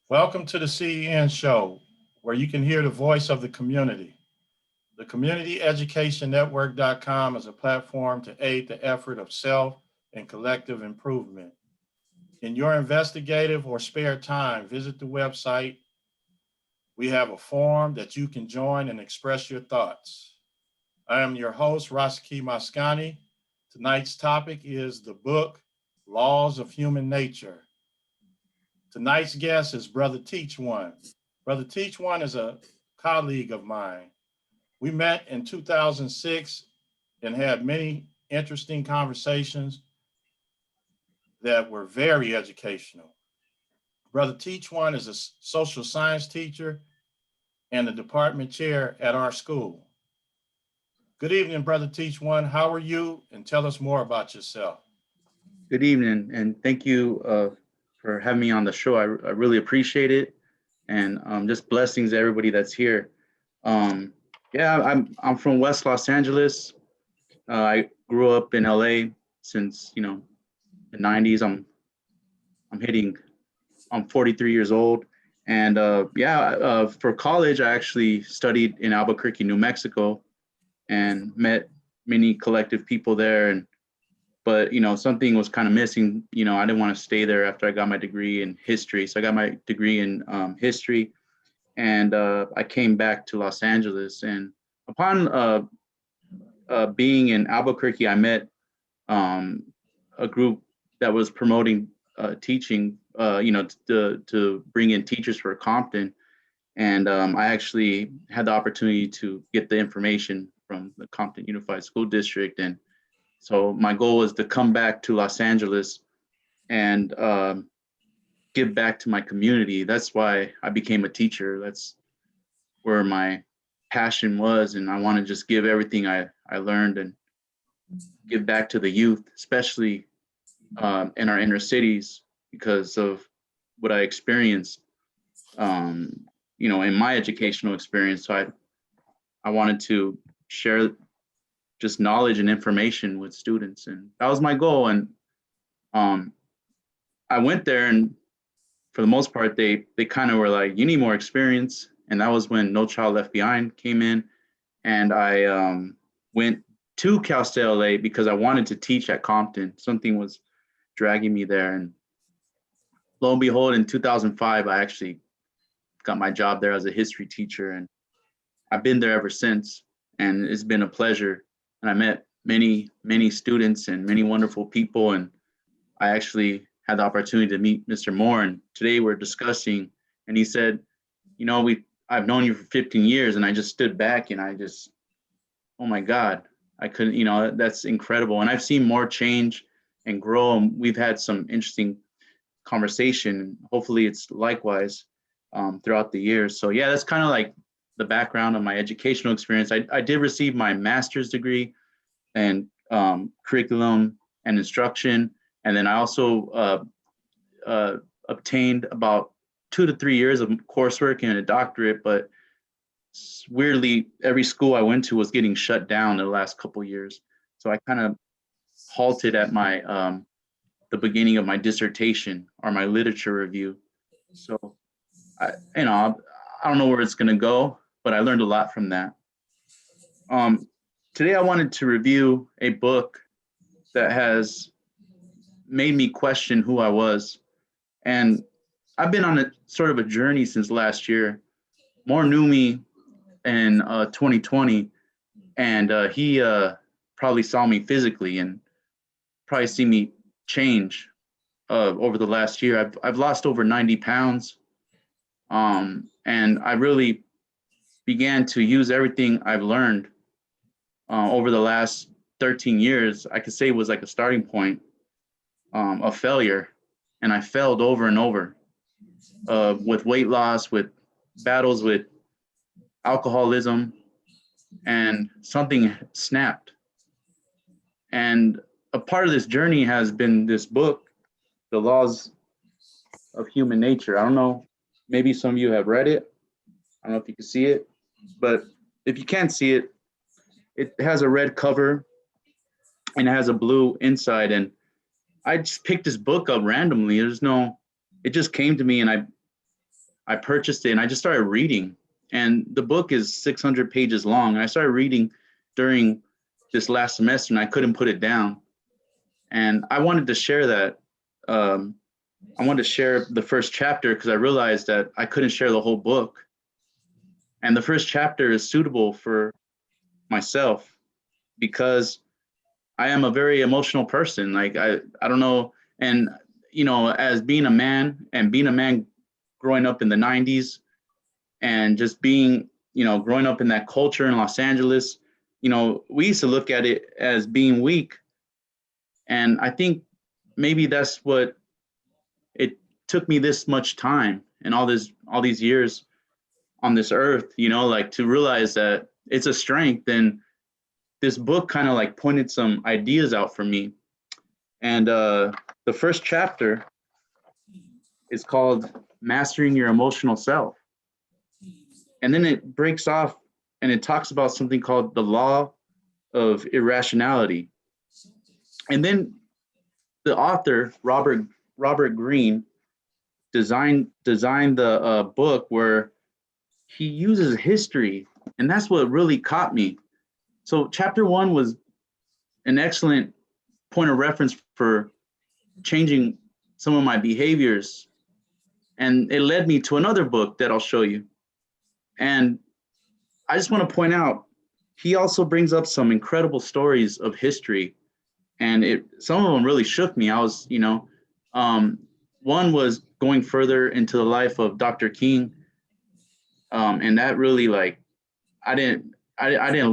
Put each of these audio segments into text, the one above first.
Welcome to the CEN show, where you can hear the voice of the community. The CommunityEducationNetwork.com is a platform to aid the effort of self and collective improvement. In your investigative or spare time, visit the website. We have a forum that you can join and express your thoughts. I am your host, Rasaki Maskani. Tonight's topic is the book, Laws of Human Nature. Tonight's guest is Brother Teach One. Brother Teach One is a colleague of mine. We met in 2006 and had many interesting conversations that were very educational. Brother Teach One is a social science teacher and the department chair at our school. Good evening, Brother Teach One. How are you? And tell us more about yourself. Good evening, and thank you for having me on the show. I really appreciate it, and just blessings to everybody that's here. I'm from West Los Angeles. I grew up in LA since the '90s. I'm 43 years old, and for college I actually studied in Albuquerque, New Mexico, and met many collective people there. But something was kind of missing. I didn't want to stay there after I got my degree in history. So I got my degree in history, and I came back to Los Angeles. And upon being in Albuquerque, I met a group that was promoting teaching, to bring in teachers for Compton. And I actually had the opportunity to get the information from the Compton Unified School District. And so my goal was to come back to Los Angeles and give back to my community. That's why I became a teacher. That's where my passion was. And I want to just give everything I learned and give back to the youth, especially in our inner cities, because of what I experienced, in my educational experience. So I wanted to share just knowledge and information with students, and that was my goal. And I went there, and for the most part, they kind of were like, "You need more experience," and that was when No Child Left Behind came in, and I went to Cal State LA because I wanted to teach at Compton. Something was dragging me there, and lo and behold, in 2005, I actually got my job there as a history teacher, and I've been there ever since, and it's been a pleasure. And I met many students and many wonderful people. And I actually had the opportunity to meet Mr. Moore. And today we're discussing, and he said, I've known you for 15 years. And I just stood back and oh my God, I couldn't, that's incredible. And I've seen more change and grow. And we've had some interesting conversation. Hopefully it's likewise throughout the years. So yeah, that's kind of like the background of my educational experience. I did receive my master's degree in curriculum and instruction. And then I also obtained about 2 to 3 years of coursework and a doctorate, but weirdly, every school I went to was getting shut down in the last couple of years. So I kind of halted at my the beginning of my dissertation or my literature review. So I don't know where it's going to go, but I learned a lot from that. Today I wanted to review a book that has made me question who I was. And I've been on a sort of a journey since last year. Moore knew me in 2020, and he probably saw me physically and probably see me change over the last year. I've lost over 90 pounds. And I really began to use everything I've learned over the last 13 years. I could say it was like a starting point of failure. And I failed over and over with weight loss, with battles with alcoholism, and something snapped. And a part of this journey has been this book, The Laws of Human Nature. I don't know, maybe some of you have read it. I don't know if you can see it, but if you can't see it, it has a red cover and it has a blue inside. And I just picked this book up randomly. It just came to me, and I purchased it and I just started reading. And the book is 600 pages long. And I started reading during this last semester and I couldn't put it down. And I wanted to share that. I wanted to share the first chapter because I realized that I couldn't share the whole book. And the first chapter is suitable for myself because I am a very emotional person. Like I don't know. And, as being a man growing up in the 90s and just being, growing up in that culture in Los Angeles, we used to look at it as being weak. And I think maybe that's what it took me this much time and all these years on this earth, like to realize that it's a strength. And this book kind of like pointed some ideas out for me. And the first chapter is called Mastering Your Emotional Self. And then it breaks off and it talks about something called the Law of Irrationality. And then the author, Robert Greene, designed the book where he uses history. And that's what really caught me. So chapter 1 was an excellent point of reference for changing some of my behaviors. And it led me to another book that I'll show you. And I just want to point out, he also brings up some incredible stories of history. And some of them really shook me. I was, one was going further into the life of Dr. King. And that really I didn't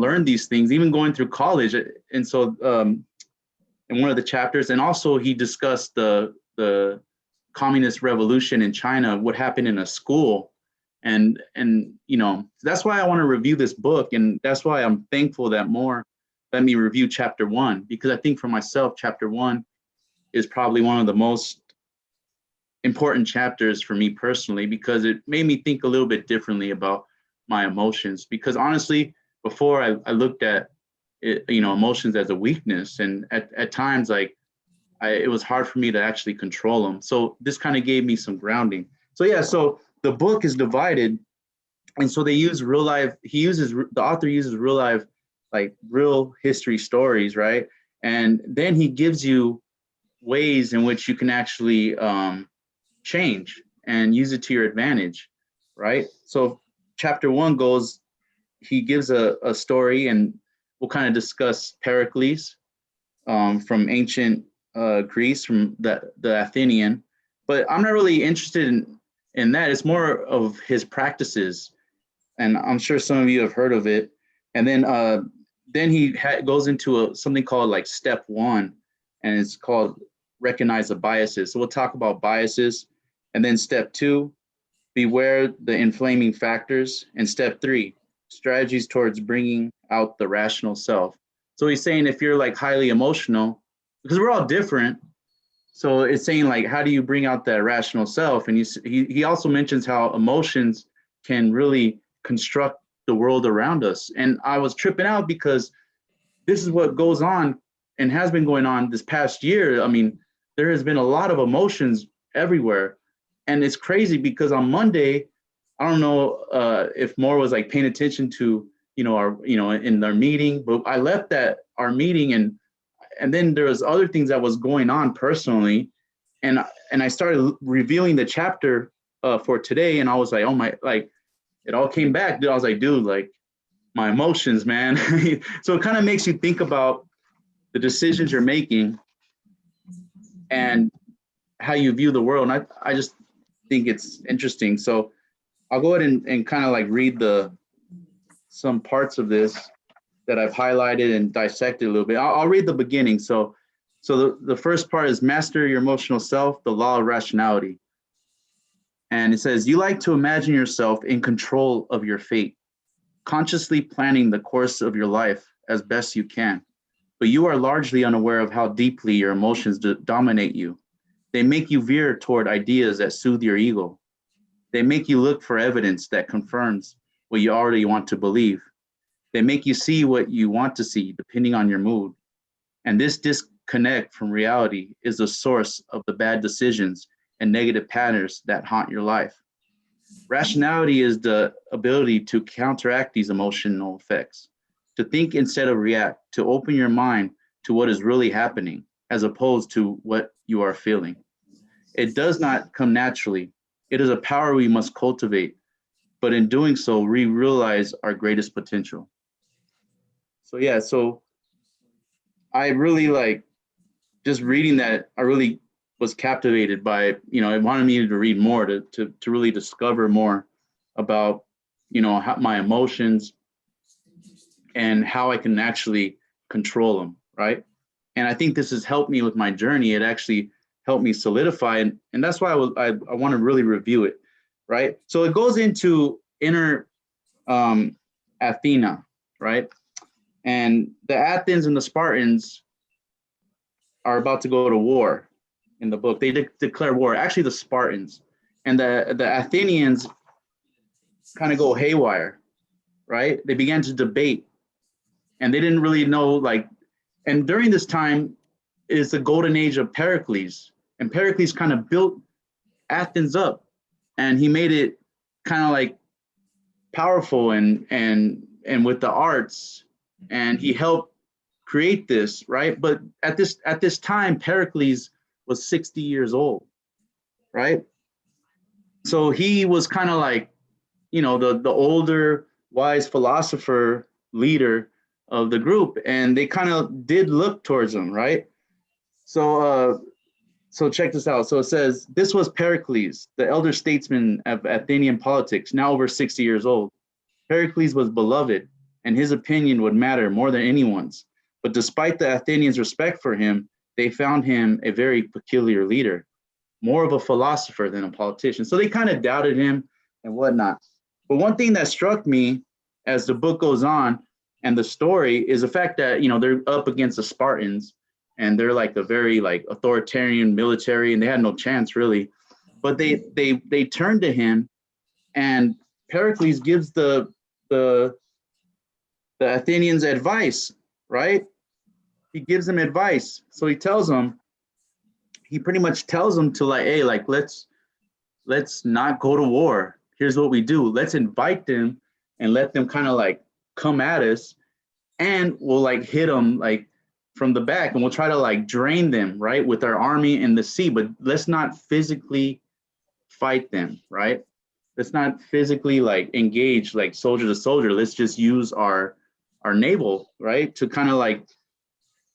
learn these things, even going through college. And so in one of the chapters, and also he discussed the communist revolution in China, what happened in a school. And that's why I want to review this book. And that's why I'm thankful that more let me review chapter 1, because I think for myself, chapter 1 is probably one of the most important chapters for me personally, because it made me think a little bit differently about my emotions. Because honestly, before I looked at it, emotions as a weakness, and at times it was hard for me to actually control them. So this kind of gave me some grounding. So yeah, so the book is divided, and so they use real life. The author uses real life, like real history stories, right? And then he gives you ways in which you can actually change and use it to your advantage, right? So chapter 1 goes, he gives a story, and we'll kind of discuss Pericles from ancient Greece, from the Athenian. But I'm not really interested in that. It's more of his practices, and I'm sure some of you have heard of it. And then he goes into something called like step 1, and it's called recognize the biases. So we'll talk about biases. And then step 2, beware the inflaming factors. And step 3, strategies towards bringing out the rational self. So he's saying if you're like highly emotional, because we're all different. So it's saying like, how do you bring out that rational self? And he also mentions how emotions can really construct the world around us. And I was tripping out because this is what goes on and has been going on this past year. I mean, there has been a lot of emotions everywhere. And it's crazy because on Monday, I don't know if Moore was like paying attention to, in our meeting, but I left our meeting and then there was other things that was going on personally. And I started reviewing the chapter for today. And I was like, oh my, like it all came back. Dude, I was like, dude, like my emotions, man. So it kind of makes you think about the decisions you're making and how you view the world. And I just think it's interesting. So I'll go ahead and kind of like read some parts of this that I've highlighted and dissected a little bit. I'll read the beginning. So the first part is master your emotional self, the law of rationality. And it says, you like to imagine yourself in control of your fate, consciously planning the course of your life as best you can. But you are largely unaware of how deeply your emotions dominate you. They make you veer toward ideas that soothe your ego. They make you look for evidence that confirms what you already want to believe. They make you see what you want to see, depending on your mood. And this disconnect from reality is the source of the bad decisions and negative patterns that haunt your life. Rationality is the ability to counteract these emotional effects, to think instead of react, to open your mind to what is really happening, as opposed to what you are feeling. It does not come naturally. It is a power we must cultivate, but in doing so, we realize our greatest potential. So yeah, so I really like just reading that. I really was captivated by it. It wanted me to read more to really discover more about, how my emotions and how I can actually control them, right? And I think this has helped me with my journey. It actually helped me solidify, and that's why I want to really review it, right? So it goes into inner Athena, right? And the Athens and the Spartans are about to go to war in the book. They declare war, actually the Spartans. And the Athenians kind of go haywire, right? They began to debate and they didn't really know, and during this time is the golden age of Pericles. And Pericles kind of built Athens up and he made it kind of like powerful and with the arts, and he helped create this, right? But at this time, Pericles was 60 years old, right? So he was kind of like, the older, wise philosopher leader of the group, and they kind of did look towards him, right? So check this out. So it says, this was Pericles, the elder statesman of Athenian politics, now over 60 years old. Pericles was beloved, and his opinion would matter more than anyone's. But despite the Athenians' respect for him, they found him a very peculiar leader, more of a philosopher than a politician. So they kind of doubted him and whatnot. But one thing that struck me as the book goes on and the story is the fact that, they're up against the Spartans, and they're like a very authoritarian military, and they had no chance really. But they turned to him, and Pericles gives the Athenians advice, right? He gives them advice. So he pretty much tells them to hey, let's not go to war. Here's what we do. Let's invite them and let them kind of come at us, and we'll hit them from the back, and we'll try to drain them, right, with our army in the sea, but let's not physically fight them, right? Let's not physically engage soldier to soldier. Let's just use our naval, right, to kind of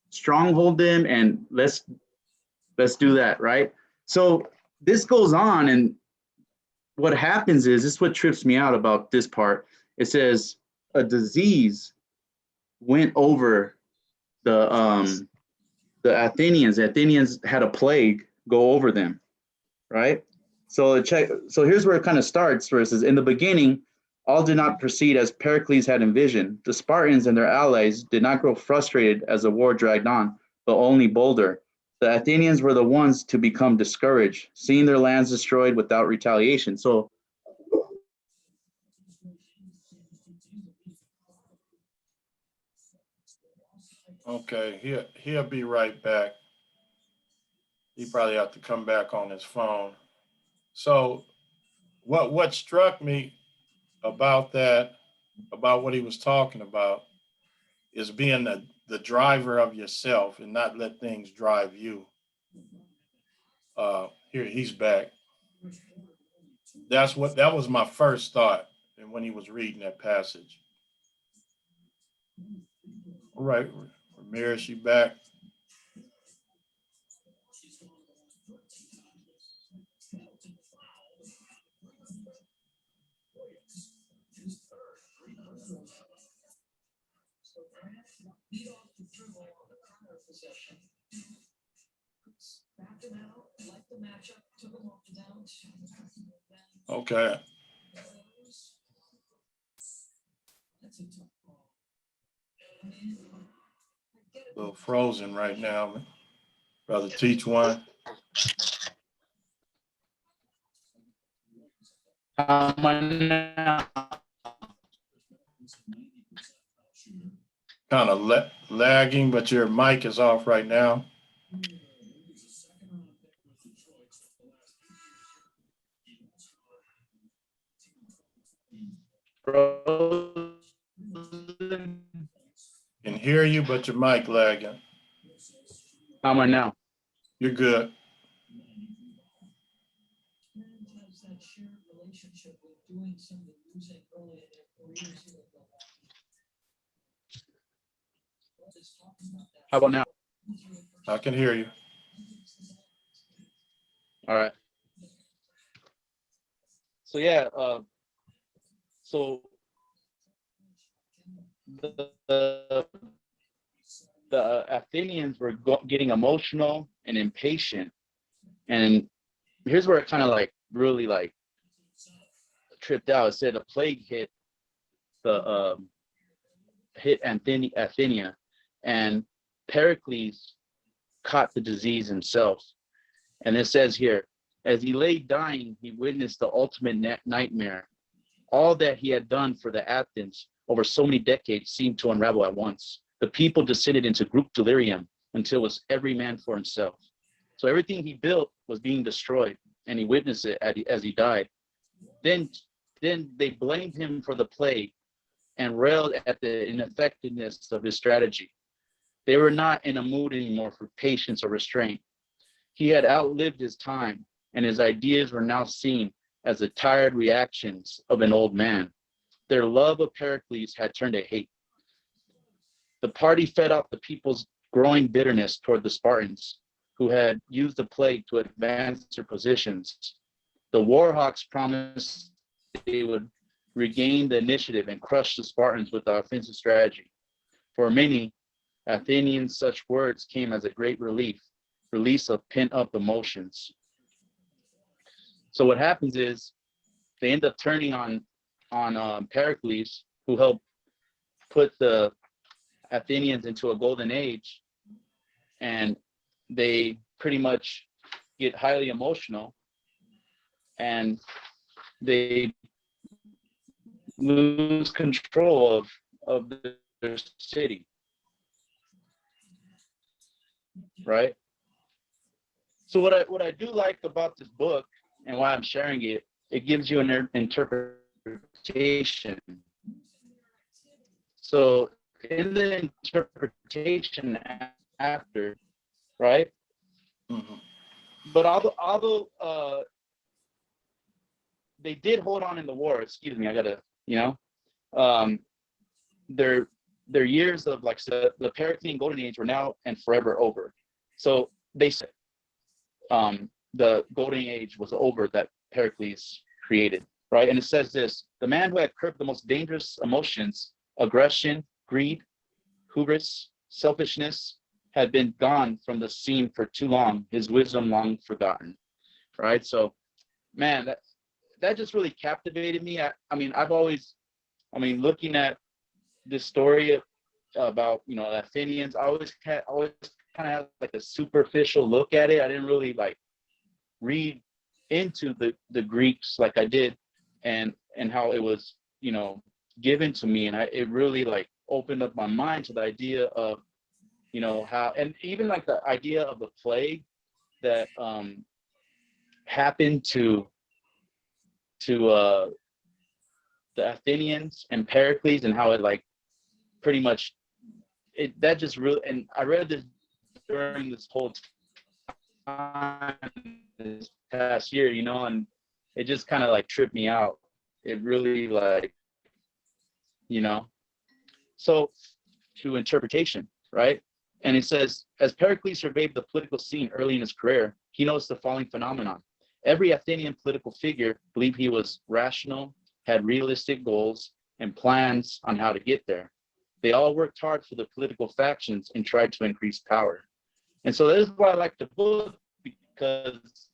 stronghold them, and let's do that, right? So this goes on, and what happens is, this is what trips me out about this part. It says a disease went over the Athenians. The Athenians had a plague go over them, right? So here's where it kind of starts, where it says, in the beginning, all did not proceed as Pericles had envisioned. The Spartans and their allies did not grow frustrated as the war dragged on, but only bolder. The Athenians were the ones to become discouraged, seeing their lands destroyed without retaliation. So Okay, he'll be right back. He probably have to come back on his phone. So what struck me about that, about what he was talking about, is being the driver of yourself and not let things drive you. Here he's back. That was my first thought, and when he was reading that passage. All right, Ramirez, you back? Okay. A little frozen right now. Brother, teach one. Kind of lagging, but your mic is off right now. frozen. Can hear you, but your mic lagging. How am I now? You're good. How about now? I can hear you. All right. So yeah, so the Athenians were getting emotional and impatient, and here's where it kind of like really like tripped out. It said a plague hit the hit Athenia, and Pericles caught the disease himself. And it says here, as he lay dying, he witnessed the ultimate nightmare. All that he had done for the Athens over so many decades seemed to unravel at once. The people descended into group delirium until it was every man for himself. So everything he built was being destroyed, and he witnessed it as he died. Then they blamed him for the plague and railed at the ineffectiveness of his strategy. They were not in a mood anymore for patience or restraint. He had outlived his time, and his ideas were now seen as the tired reactions of an old man. Their love of Pericles had turned to hate. The party fed off the people's growing bitterness toward the Spartans, who had used the plague to advance their positions. The Warhawks promised they would regain the initiative and crush the Spartans with the offensive strategy. For many Athenians, such words came as a great release of pent-up emotions. So what happens is they end up turning on Pericles, who helped put the Athenians into a golden age, and they pretty much get highly emotional, and they lose control of their city, right? So what I do like about this book and why I'm sharing it, it gives you an interpretation. So in the interpretation after, right? Mm-hmm. But although they did hold on in the war, excuse me, I gotta, their years of like the Periclean Golden Age were now and forever over. So they said the Golden Age was over that Pericles created, right? And it says this: the man who had curbed the most dangerous emotions, aggression, greed, hubris, selfishness, had been gone from the scene for too long, his wisdom long forgotten, right? So, man, that just really captivated me. I mean, looking at this story about, Athenians, I always kind of had like a superficial look at it. I didn't really like read into the Greeks like I did, and how it was, given to me. And it really like opened up my mind to the idea of, how, and even like the idea of the plague that happened to the Athenians and Pericles, and how it like pretty much that just really, and I read this during this whole time this past year, and it just kind of like tripped me out. It really like, so to interpretation, right? And it says, as Pericles surveyed the political scene early in his career, he noticed the following phenomenon. Every Athenian political figure believed he was rational, had realistic goals and plans on how to get there. They all worked hard for the political factions and tried to increase power. And so that is why I like the book, because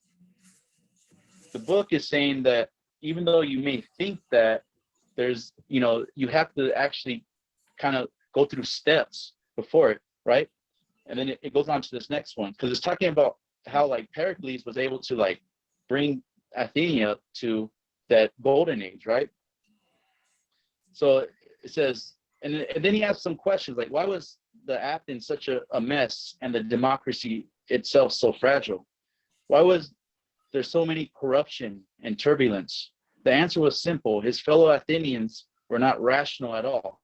the book is saying that even though you may think that there's, you have to actually kind of go through steps before it, right? And then it goes on to this next one, because it's talking about how like Pericles was able to like bring Athenia to that golden age, right? So it says, and then he asks some questions like, why was the Athens such a mess and the democracy itself so fragile? Why was there so many corruption and turbulence? The answer was simple. His fellow Athenians were not rational at all,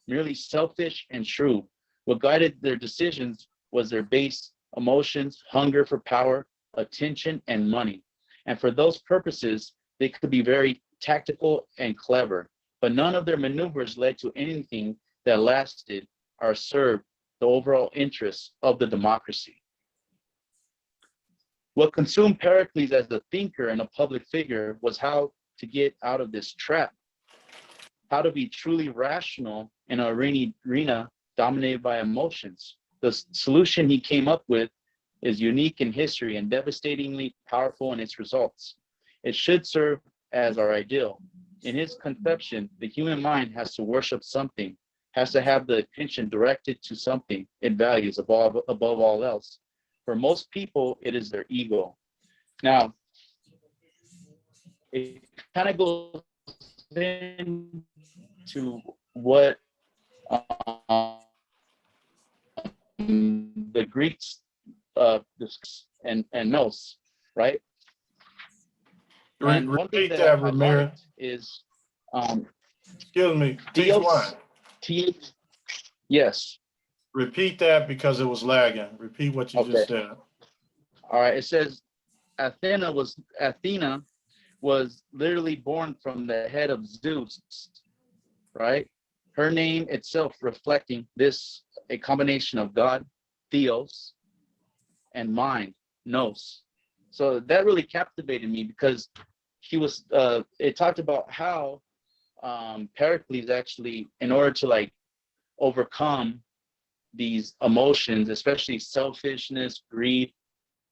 merely selfish and shrewd. What guided their decisions was their base emotions, hunger for power, attention, and money. And for those purposes, they could be very tactical and clever, but none of their maneuvers led to anything that lasted or served the overall interests of the democracy. What consumed Pericles as a thinker and a public figure was how to get out of this trap, how to be truly rational in an arena dominated by emotions. The solution he came up with is unique in history and devastatingly powerful in its results. It should serve as our ideal. In his conception, the human mind has to worship something, has to have the attention directed to something it values above all else. For most people, it is their ego. Now, it kind of goes into what the Greeks discuss and knows, right? And one thing Repeat that that, I Ramir. liked is Excuse me, teach one. Yes. Repeat that because it was lagging. Repeat what you just said. All right. It says Athena was literally born from the head of Zeus, right? Her name itself reflecting this, a combination of God, Theos, and mind, Nous. So that really captivated me because it talked about how Pericles actually, in order to like overcome these emotions, especially selfishness, greed,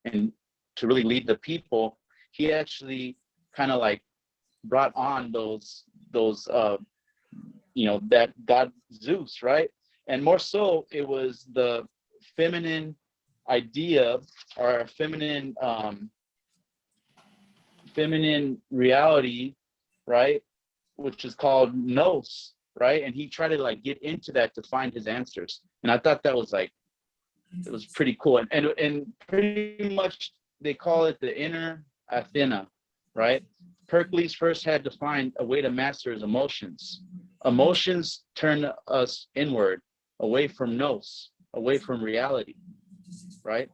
and to really lead the people, he actually kind of like brought on those that God Zeus, right? And more so, it was the feminine idea or feminine reality, right? Which is called Nous, right? And he tried to like get into that to find his answers. And I thought that was like, it was pretty cool. And pretty much they call it the inner Athena, right? Pericles first had to find a way to master his emotions. Emotions turn us inward, away from Nous, away from reality, right?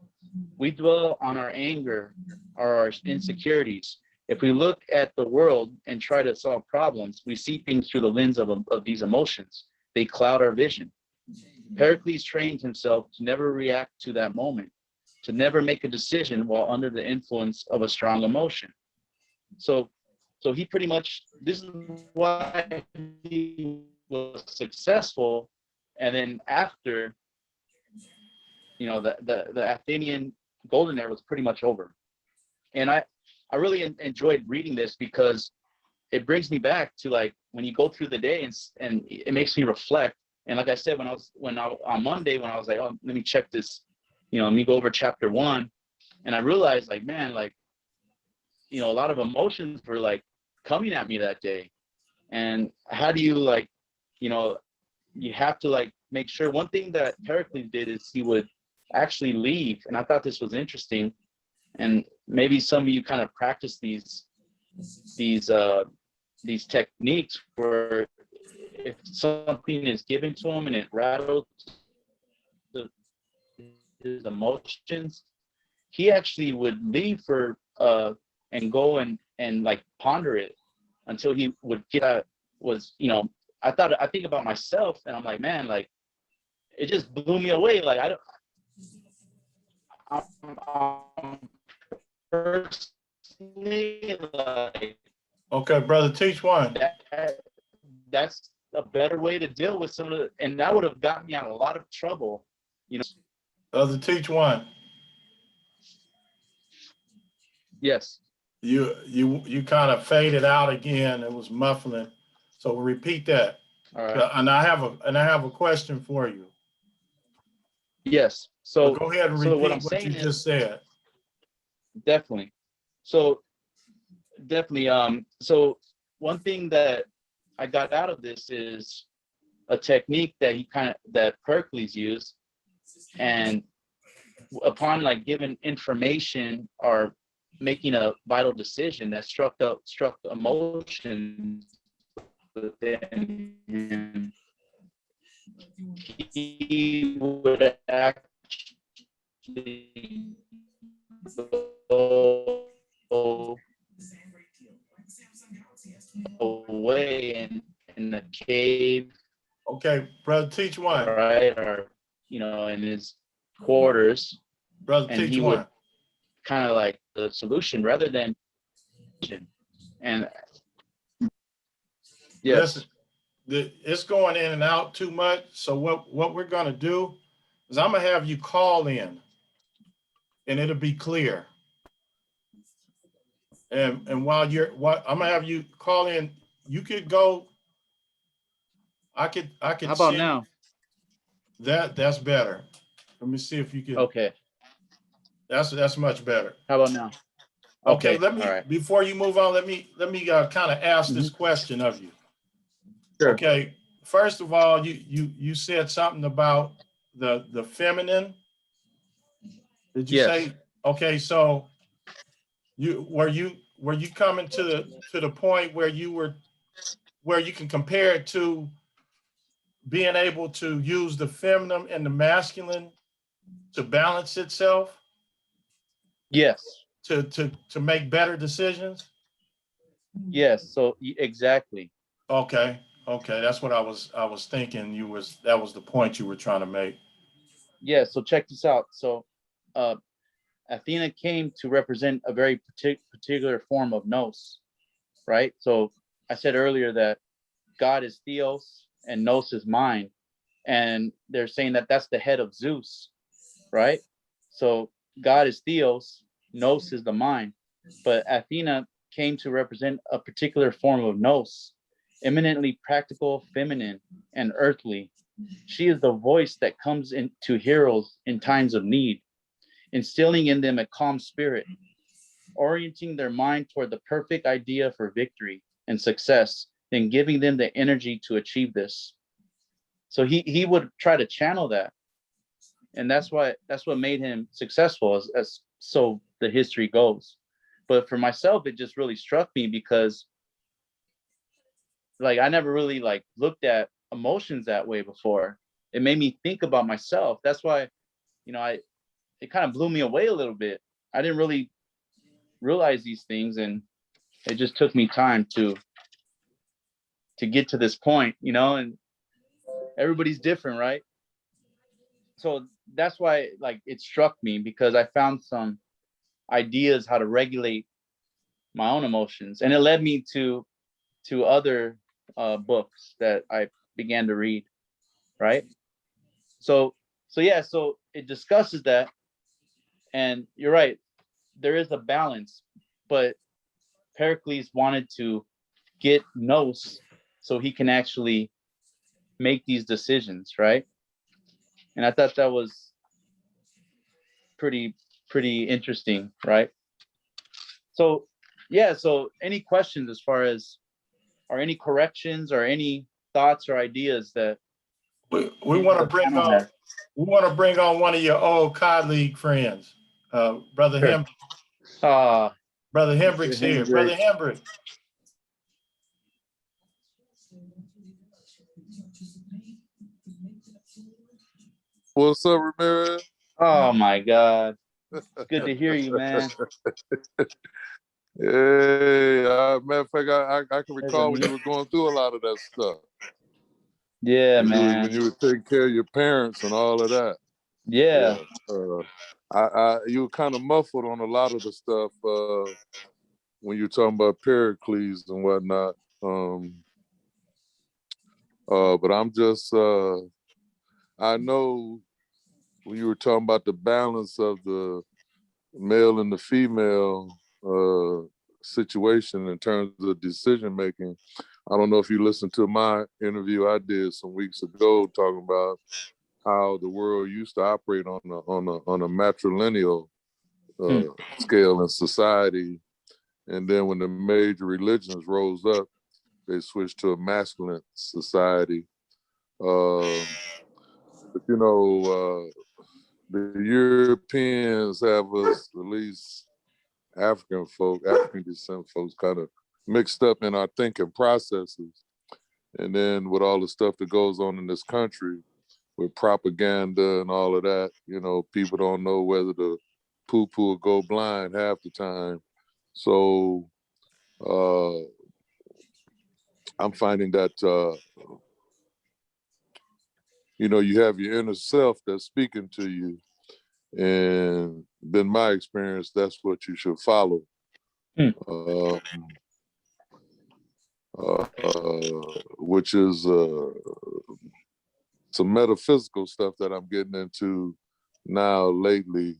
We dwell on our anger or our insecurities. If we look at the world and try to solve problems, we see things through the lens of these emotions. They cloud our vision. Pericles trained himself to never react to that moment, to never make a decision while under the influence of a strong emotion. So he pretty much, this is why he was successful. And then after, the Athenian golden era was pretty much over. And I really enjoyed reading this because it brings me back to like when you go through the day and it makes me reflect. And like I said, on Monday, when I was like, oh, let me check this, let me go over chapter 1. And I realized like, man, like, a lot of emotions were like coming at me that day. And how do you like, you have to like make sure. One thing that Pericles did is he would actually leave. And I thought this was interesting. And maybe some of you kind of practice these techniques where if something is given to him and it rattles his emotions, he actually would leave for and go and like ponder it until he would get that was, I think about myself and I'm like, man, like it just blew me away. Like I'm personally like, okay, brother, teach one. That's a better way to deal with some of the, and that would have gotten me out of a lot of trouble, Brother, teach one. Yes. You kind of faded out again. It was muffling. So repeat that. All right. And I have a question for you. Yes. So go ahead and repeat what I'm what saying you just said. Definitely. So one thing that I got out of this is a technique that Pericles used, and upon like giving information or making a vital decision that struck emotions, within him, he would actually go away in the cave, Okay, brother, teach one. right, or in his quarters, Brother, and teach he would one. kind of like the solution rather than. And Listen, yes, it's going in and out too much. So what we're gonna do is I'm gonna have you call in, and it'll be clear. And while I'm gonna have you call in, you could go. I could how about send now? that's better. Let me see if you can. Okay, That's much better. how about now? Okay, Okay, let all me right. before you move on, let me kind of ask this question of you. Sure. Okay, first of all, you said something about the feminine. Did you Yes. say okay? So were you coming to the point where you can compare it to being able to use the feminine and the masculine to balance itself Yes. to make better decisions? Yes. So exactly. Okay, that's what I was thinking. That was the point you were trying to make. Yeah. So check this out. So, Athena came to represent a very particular form of nous, right? So I said earlier that God is theos and nous is mind, and they're saying that that's the head of Zeus, right? So God is theos, nous is the mind, but Athena came to represent a particular form of nous, eminently practical, feminine, and earthly. She is the voice that comes into heroes in times of need, instilling in them a calm spirit, orienting their mind toward the perfect idea for victory and success, then giving them the energy to achieve this. So he would try to channel that, and that's what made him successful, as so the history goes. But for myself, it just really struck me because like I never really like looked at emotions that way before. It made me think about myself. That's why, it kind of blew me away a little bit. I didn't really realize these things, and it just took me time to get to this point, and everybody's different, right? So that's why like it struck me, because I found some ideas how to regulate my own emotions, and it led me to other books that I began to read, right? So yeah, so it discusses that, and you're right, there is a balance, but Pericles wanted to get nous so he can actually make these decisions, right? And I thought that was pretty interesting, right? So yeah, so any questions as far as, or any corrections or any thoughts or ideas that We any of want to the bring panel on has? one of your old colleague friends, brother Sure. Hem. uh Brother Mr. Hembrick's here. Hendrick. Brother Hembrick. What's up, Ramirez? Oh my god, it's good to hear you, man. Hey, matter of fact, I can There's a recall when you were going through a lot of that stuff. yeah, When man. you were taking care of your parents and all of that. Yeah. Yeah. You were kind of muffled on a lot of the stuff when you were talking about Pericles and whatnot. But I'm just, I know when you were talking about the balance of the male and the female situation in terms of decision making. I don't know if you listened to my interview I did some weeks ago talking about how the world used to operate on a matrilineal scale in society, and then when the major religions rose up, they switched to a masculine society. But the Europeans have us, at least African descent folks, kind of mixed up in our thinking processes. And then with all the stuff that goes on in this country with propaganda and all of that, you know, people don't know whether to poo-poo or go blind half the time. So I'm finding that, you know, you have your inner self that's speaking to you. And been my experience, that's what you should follow. Uh, which is some metaphysical stuff that I'm getting into now lately,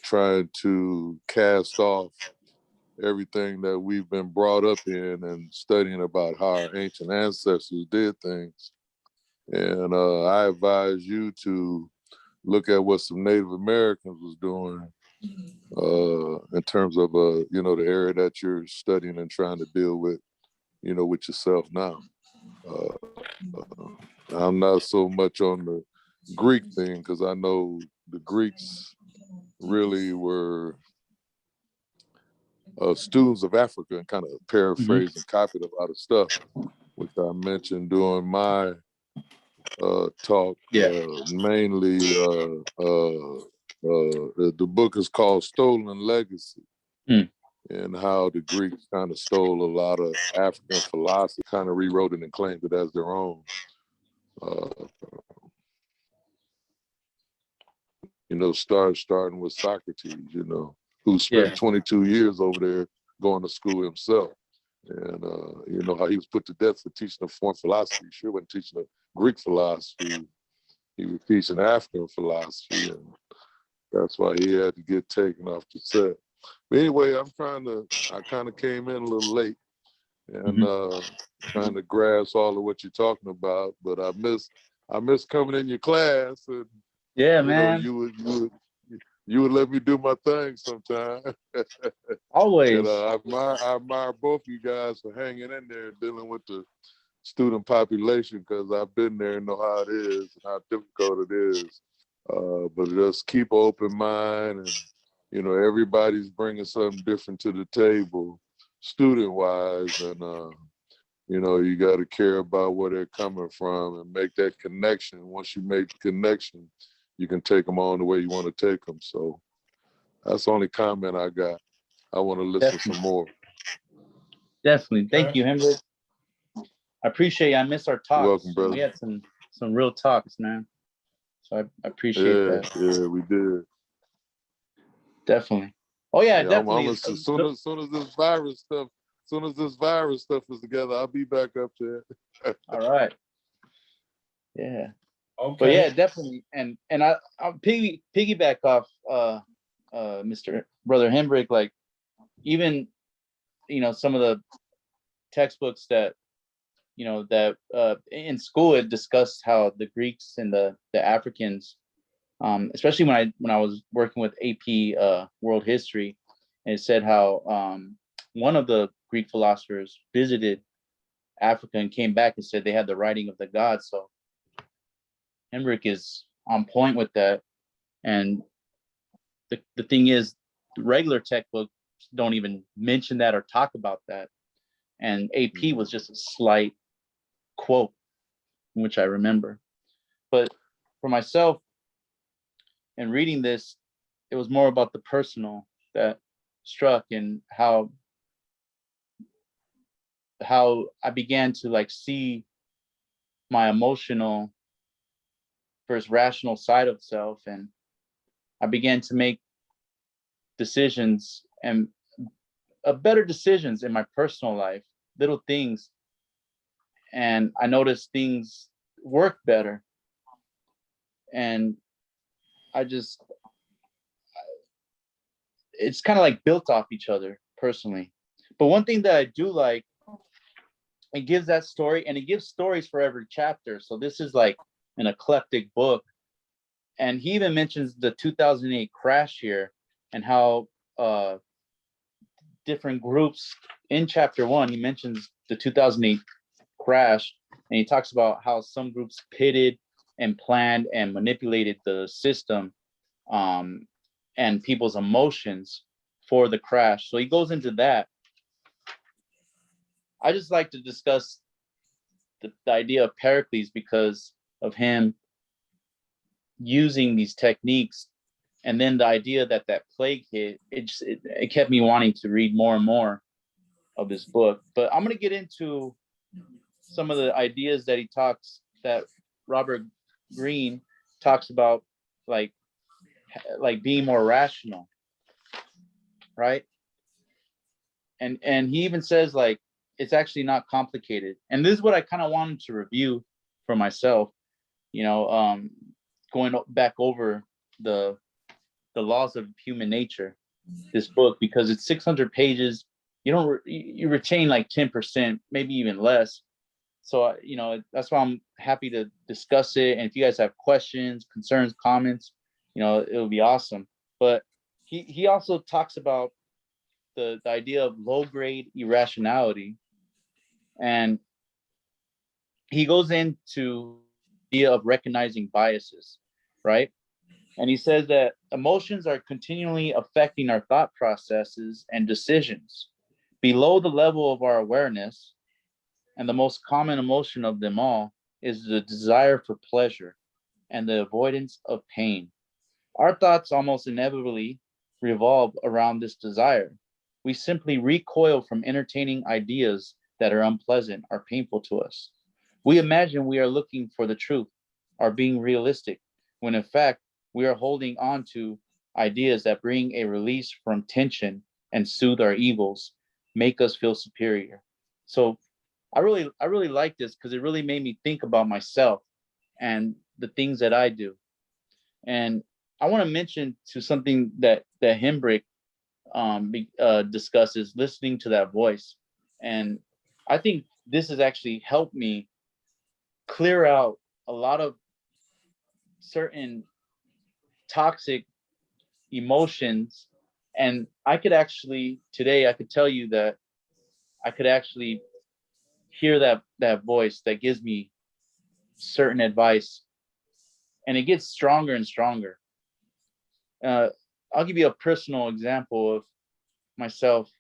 trying to cast off everything that we've been brought up in and studying about how our ancient ancestors did things. And I advise you to look at what some Native Americans was doing in terms of, you know, the area that you're studying and trying to deal with, you know, with yourself now. I'm not so much on the Greek thing because I know the Greeks really were students of Africa and kind of paraphrased and copied a lot of stuff, which I mentioned during my talk. Mainly, the book is called Stolen Legacy. And how the Greeks kind of stole a lot of African philosophy, kind of rewrote it and claimed it as their own. You know, starting with Socrates, you know, who spent 22 years over there going to school himself. And, you know, how he was put to death for teaching a foreign philosophy. He sure wasn't teaching a Greek philosophy. He was teaching African philosophy. And that's why he had to get taken off the set. But anyway, I kind of came in a little late and trying to grasp all of what you're talking about. But I miss coming in your class, and man, know, you would let me do my thing sometime. Always. And I admire both you guys for hanging in there, dealing with the student population, because I've been there and know how it is and how difficult it is. But just keep an open mind, and you know, everybody's bringing something different to the table, student-wise, and you know, you got to care about where they're coming from and make that connection. Once you make the connection, you can take them on the way you want to take them. So that's the only comment I got. I want to listen some more. Definitely. Thank you, Henry. I appreciate it. I miss our talks. You're welcome, brother. We had some real talks, man. So I appreciate that. Yeah, we did. Definitely. Oh yeah, definitely. As soon as this virus stuff is together, I'll be back up there. All right. Yeah. Okay. But yeah, definitely. And I'll piggyback off Mr. Brother Hembrick, like even, you know, some of the textbooks that, you know, that in school it discussed how the Greeks and the Africans, especially when I was working with AP World History, and it said how one of the Greek philosophers visited Africa and came back and said they had the writing of the gods. So Henrik is on point with that. And the thing is, the regular textbooks don't even mention that or talk about that. And AP was just a slight quote, which I remember. But for myself, and reading this, it was more about the personal that struck, and how I began to like see my emotional versus rational side of self, and I began to make decisions and better decisions in my personal life, little things, and I noticed things work better, and it's kind of like built off each other personally. But one thing that I do like, it gives that story, and it gives stories for every chapter. So this is like an eclectic book. And he even mentions the 2008 crash here, and how different groups in chapter 1, he mentions the 2008 crash, and he talks about how some groups pitted and planned and manipulated the system and people's emotions for the crash. So he goes into that. I just like to discuss the idea of Pericles because of him using these techniques. And then the idea that plague hit, it kept me wanting to read more and more of this book. But I'm going to get into some of the ideas that Robert Greene talks about, like being more rational, right? And he even says, like, it's actually not complicated. And this is what I kind of wanted to review for myself, going back over the laws of human nature, this book, because it's 600 pages. You retain like 10%, maybe even less. So, that's why I'm happy to discuss it. And if you guys have questions, concerns, comments, it'll be awesome. But he also talks about the idea of low-grade irrationality. And he goes into the idea of recognizing biases, right? And he says that emotions are continually affecting our thought processes and decisions below the level of our awareness. And the most common emotion of them all is the desire for pleasure and the avoidance of pain. Our thoughts almost inevitably revolve around this desire. We simply recoil from entertaining ideas that are unpleasant or painful to us. We imagine we are looking for the truth, are being realistic, when in fact, we are holding on to ideas that bring a release from tension and soothe our evils, make us feel superior. So I really like this because it really made me think about myself and the things that I do. And I want to mention to something that Hembrick discusses, listening to that voice. And I think this has actually helped me clear out a lot of certain toxic emotions. And I could tell you that I could actually hear that voice that gives me certain advice, and it gets stronger and stronger. I'll give you a personal example of myself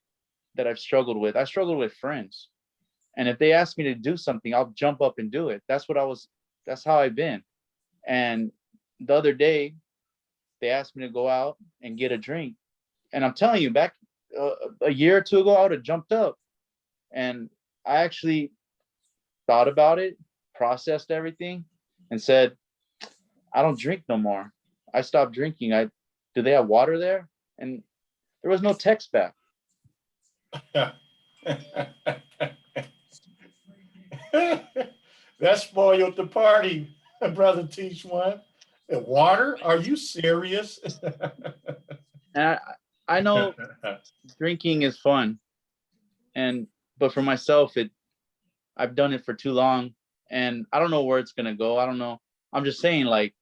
that I've struggled with. I struggled with friends, and if they ask me to do something, I'll jump up and do it. That's how I've been. And the other day, they asked me to go out and get a drink, and I'm telling you, back a year or two ago, I would have jumped up. And I actually thought about it, processed everything, and said, I don't drink no more. I stopped drinking. Do they have water there? And there was no text back. That spoiled the party, brother Teach One. Water? Are you serious? And I know drinking is fun, but for myself, I've done it for too long, and I don't know where it's gonna go. I don't know. I'm just saying, like,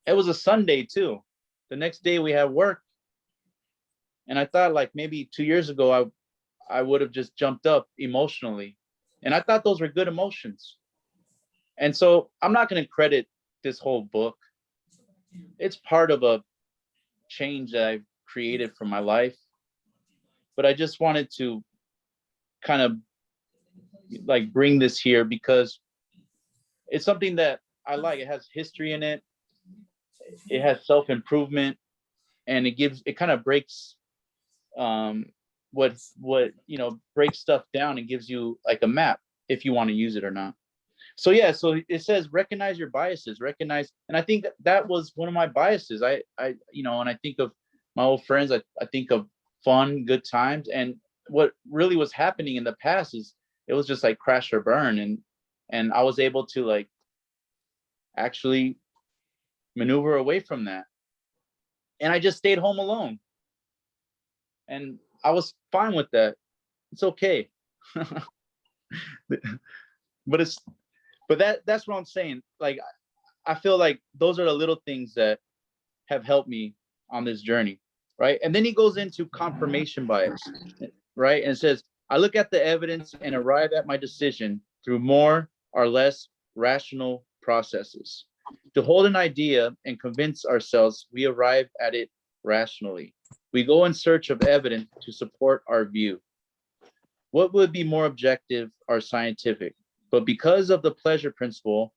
it was a Sunday too. The next day we had work, and I thought, like, maybe 2 years ago I would have just jumped up emotionally, and I thought those were good emotions. And so I'm not going to credit this whole book. It's part of a change that I've created for my life, but I just wanted to kind of like bring this here because it's something that I like. It has history in it. It has self-improvement, and it kind of breaks breaks stuff down and gives you like a map if you want to use it or not. So yeah, so it says recognize your biases, and I think that was one of my biases. I and I think of my old friends, I think of fun, good times, and what really was happening in the past is it was just like crash or burn, and I was able to like actually maneuver away from that. And I just stayed home alone. And I was fine with that. It's okay. But that's what I'm saying. Like, I feel like those are the little things that have helped me on this journey, right? And then he goes into confirmation bias, right? And it says, I look at the evidence and arrive at my decision through more or less rational processes. To hold an idea and convince ourselves, we arrive at it rationally. We go in search of evidence to support our view. What would be more objective or scientific? But because of the pleasure principle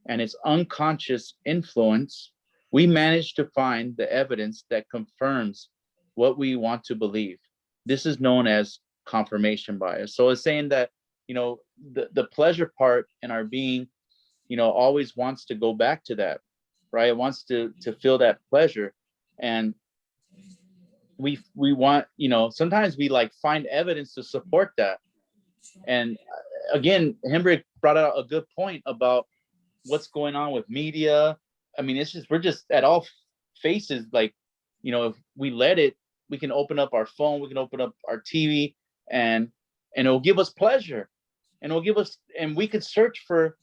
and its unconscious influence, we manage to find the evidence that confirms what we want to believe. This is known as confirmation bias. So it's saying that, the pleasure part in our being, always wants to go back to that, right? It wants to feel that pleasure. And we want, sometimes we like find evidence to support that. And again, Hembrick brought out a good point about what's going on with media. I mean, we're just at all faces. Like, if we let it, we can open up our phone, we can open up our TV, and it'll give us pleasure, and we could search for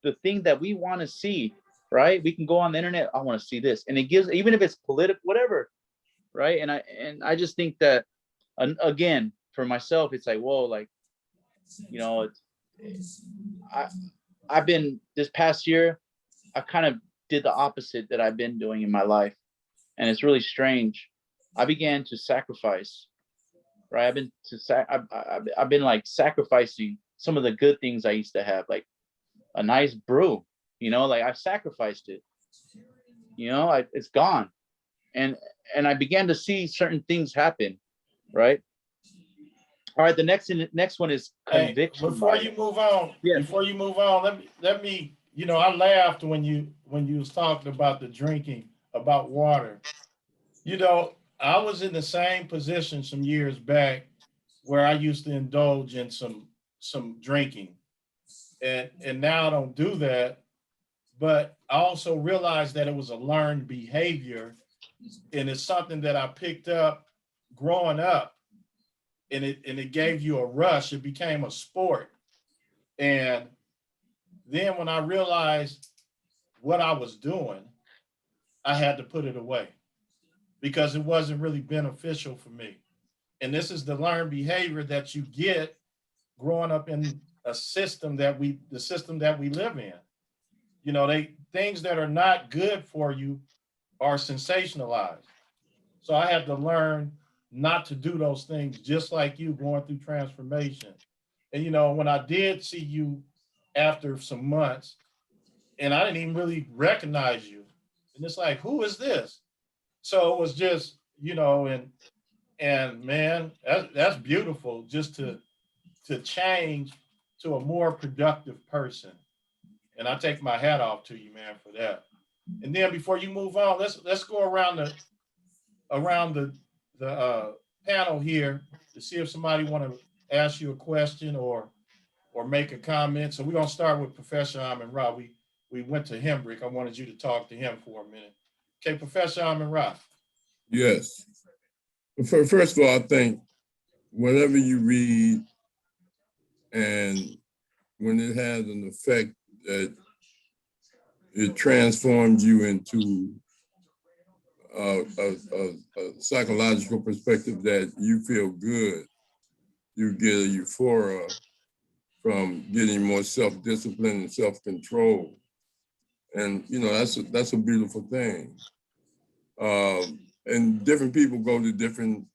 the thing that we want to see, right? We can go on the internet. I want to see this, and it gives, even if it's political, whatever, right? And I just think that, again, for myself, it's like, whoa, like, I've been, this past year, I kind of did the opposite that I've been doing in my life. And it's really strange. I began to sacrifice, right? I've been like sacrificing some of the good things I used to have, like a nice brew, like I've sacrificed it, it's gone. And I began to see certain things happen, right? All right, the next one is conviction. Before you move on, let me, I laughed when you was talking about the drinking, about water. I was in the same position some years back where I used to indulge in some drinking. And now I don't do that. But I also realized that it was a learned behavior, and it's something that I picked up growing up. And it gave you a rush. It became a sport. And then when I realized what I was doing, I had to put it away because it wasn't really beneficial for me. And this is the learned behavior that you get growing up in a system the system that we live in. Things that are not good for you are sensationalized. So I had to learn not to do those things, just like you going through transformation. And, when I did see you after some months, and I didn't even really recognize you, and it's like, who is this? So it was just, and man, that's beautiful, just to change to a more productive person. And I take my hat off to you, man, for that. And then before you move on, let's go around the panel here to see if somebody want to ask you a question or make a comment. So we're gonna start with Professor Amin Ra. We went to Hembrick. I wanted you to talk to him for a minute. Okay, Professor Amin Ra. Yes. First of all, I think whatever you read and when it has an effect that it transforms you into a psychological perspective that you feel good, you get a euphoria from getting more self-discipline and self-control. And, that's a beautiful thing. And different people go to different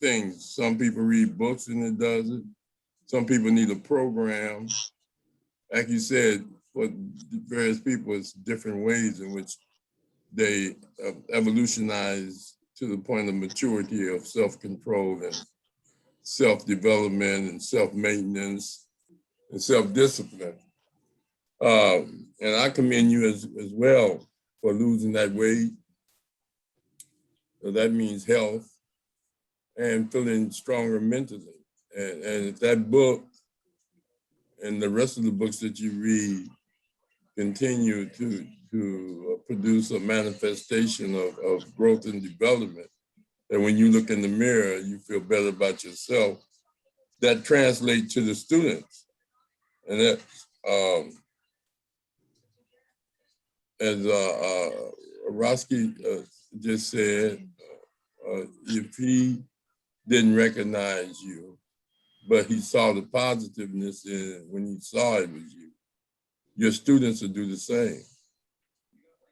things. Some people read books and it does it. Some people need a program. Like you said, for various people, it's different ways in which they evolutionize to the point of maturity of self-control and self-development and self-maintenance and self-discipline. And I commend you as well for losing that weight. So that means health and feeling stronger mentally. And if that book and the rest of the books that you read continue to produce a manifestation of growth and development, and when you look in the mirror, you feel better about yourself, that translates to the students. And that, as Roski just said, if he didn't recognize you, but he saw the positiveness in when he saw it was you, your students will do the same.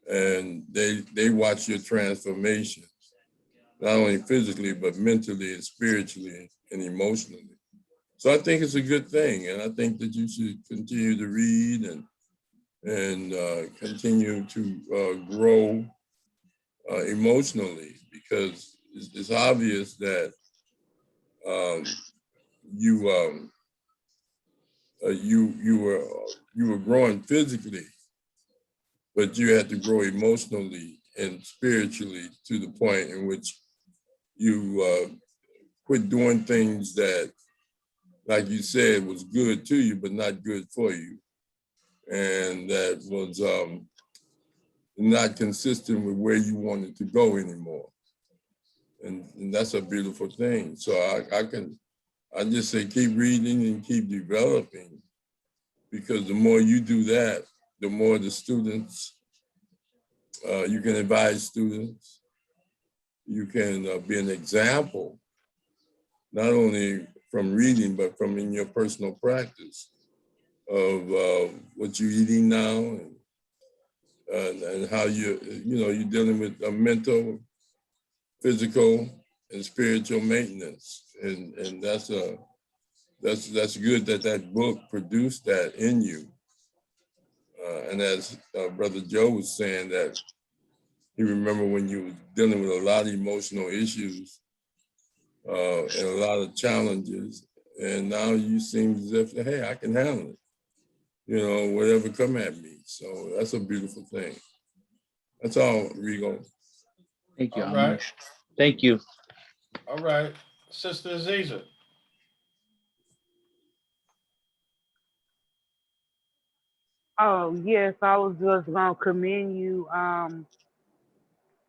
And they watch your transformation, not only physically, but mentally and spiritually and emotionally. So I think it's a good thing, and I think that you should continue to read and continue to grow emotionally, because it's obvious that you were growing physically, but you had to grow emotionally and spiritually to the point in which you quit doing things that, like you said, was good to you, but not good for you. And that was not consistent with where you wanted to go anymore. And that's a beautiful thing. So I just say keep reading and keep developing, because the more you do that, the more the students, you can advise students, you can be an example, not only from reading, but from in your personal practice of what you're eating now and how you're dealing with mental, physical, and spiritual maintenance. And that's good that book produced that in you. And as Brother Joe was saying, that he remember when you were dealing with a lot of emotional issues and a lot of challenges, and now you seem as if, hey, I can handle it, whatever come at me. So that's a beautiful thing. That's all, Rigo. Thank you. All right. Thank you. All right. Sister Aziza. Oh, yes, I was just gonna commend you, on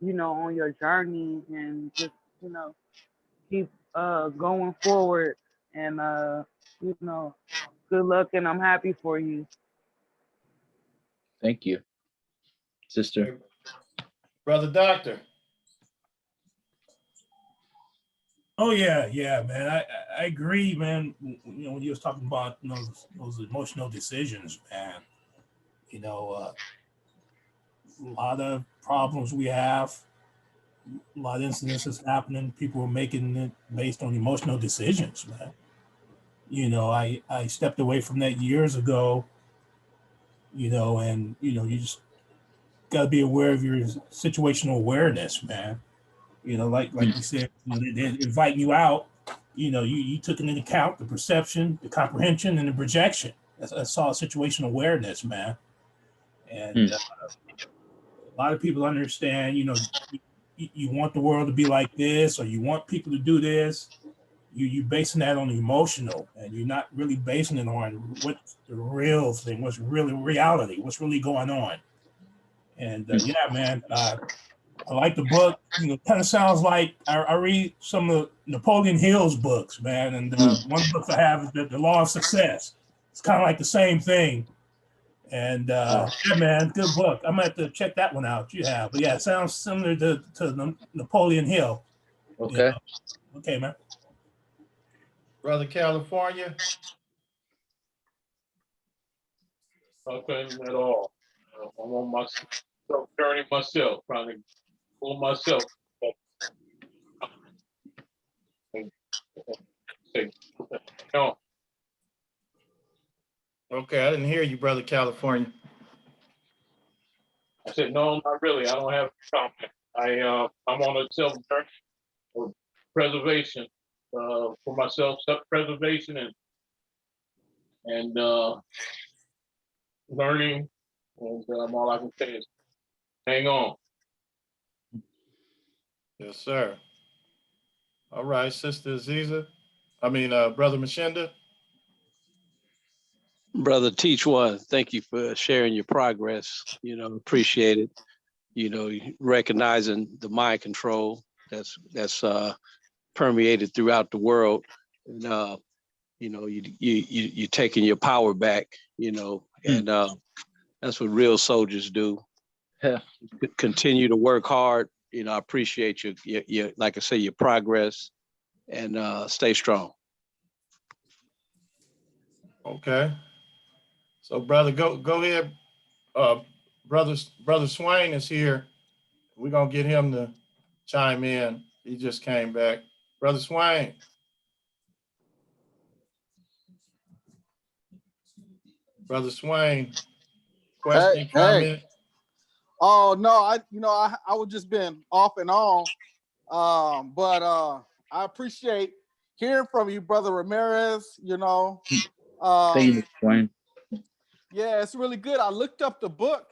your journey and just, keep going forward and good luck and I'm happy for you. Thank you, sister. Brother Doctor. Oh yeah, man. I agree, man. When you was talking about those emotional decisions, man. A lot of problems we have, a lot of incidences happening. People are making it based on emotional decisions, man. I stepped away from that years ago. And you just got to be aware of your situational awareness, man. Like you said, they're inviting you out. You took into account the perception, the comprehension, and the projection. That's all situational awareness, man. And a lot of people understand, you want the world to be like this, or you want people to do this. You basing that on emotional, and you're not really basing it on what's the real thing, what's really reality, what's really going on. And yeah, man, I like the book. Kind of sounds like I read some of Napoleon Hill's books, man. And one of the books I have is the Law of Success. It's kind of like the same thing. And yeah, man, good book. I'm gonna have to check that one out. You have, but yeah, it sounds similar to Napoleon Hill. Okay. Okay, man. Brother California. Nothing at all. I'm on my journey myself, trying to pull myself up and say, no. Okay, I didn't hear you, Brother California. I said, no, not really. I don't have comment. I'm on a self journey of preservation for myself, self-preservation and learning. And all I can say is, hang on. Yes, sir. All right, Sister Aziza. Brother Mashinda. Brother Teach One, thank you for sharing your progress. Appreciate it. Recognizing the mind control that's permeated throughout the world, and you taking your power back. And that's what real soldiers do. Yeah. Continue to work hard. I appreciate your like I say, your progress, and stay strong. Okay. So, brother, go ahead. Brother Swain is here. We're gonna get him to chime in. He just came back. Brother Swain. Brother Swain, Hey, question, hey. comment? Oh no, I was just been off and on. But I appreciate hearing from you, Brother Ramirez. Thank you, Mr. Wayne. Yeah, it's really good. I looked up the book,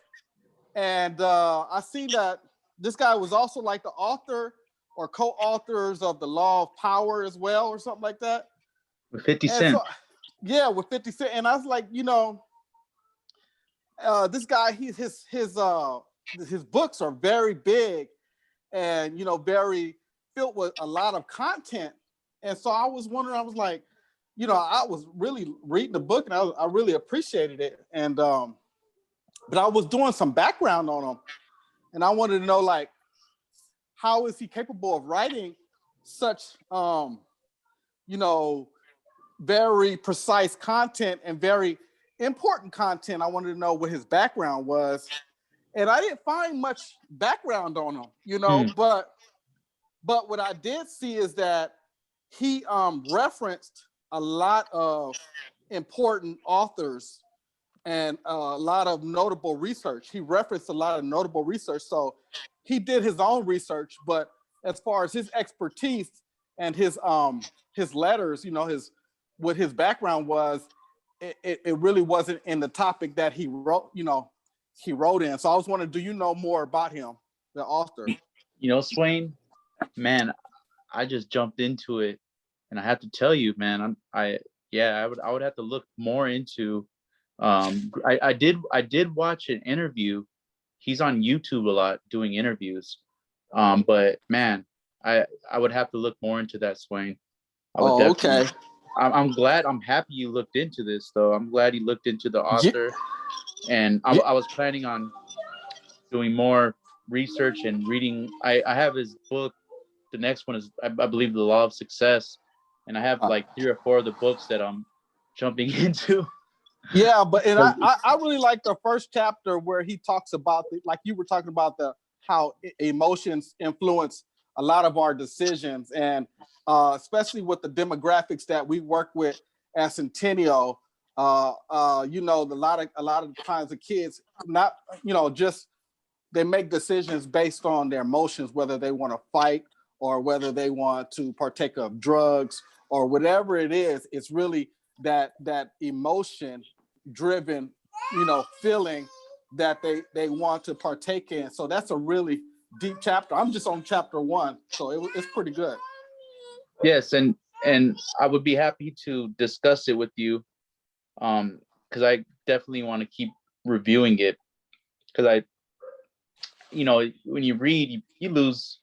and I see that this guy was also like the author or co-authors of the Law of Power as well, or something like that. With 50 And Cent. so, yeah, with 50 Cent. And I was like, this guy, his books are very big and very filled with a lot of content. And so I was wondering, I was like, I was really reading the book and I really appreciated it. And but I was doing some background on him, and I wanted to know, like, how is he capable of writing such very precise content and very important content. I wanted to know what his background was. And I didn't find much background on him, but what I did see is that he referenced a lot of important authors and a lot of notable research. He referenced a lot of notable research. So he did his own research, but as far as his expertise and his letters, what his background was, it really wasn't in the topic that he wrote, he wrote in. So I was wondering, do you know more about him, the author? Swain, man, I just jumped into it, and I have to tell you, man, I would have to look more into. I did watch an interview. He's on YouTube a lot doing interviews. But man, I would have to look more into that, Swain. Okay. I'm glad. I'm happy you looked into this, though. I'm glad you looked into the author, and I was planning on doing more research and reading. I have his book. The next one is, I believe, The Law of Success, and I have like 3 or 4 of the books that I'm jumping into. Yeah, but and I really like the first chapter where he talks about like you were talking about how emotions influence a lot of our decisions, and especially with the demographics that we work with at Centennial. A lot of times the kids not just they make decisions based on their emotions, whether they want to fight or whether they want to partake of drugs or whatever it is. It's really that emotion driven feeling that they want to partake in. So that's a really deep chapter. I'm just on chapter 1, so it's pretty good. Yes, and I would be happy to discuss it with you, because I definitely want to keep reviewing it, because when you read, you lose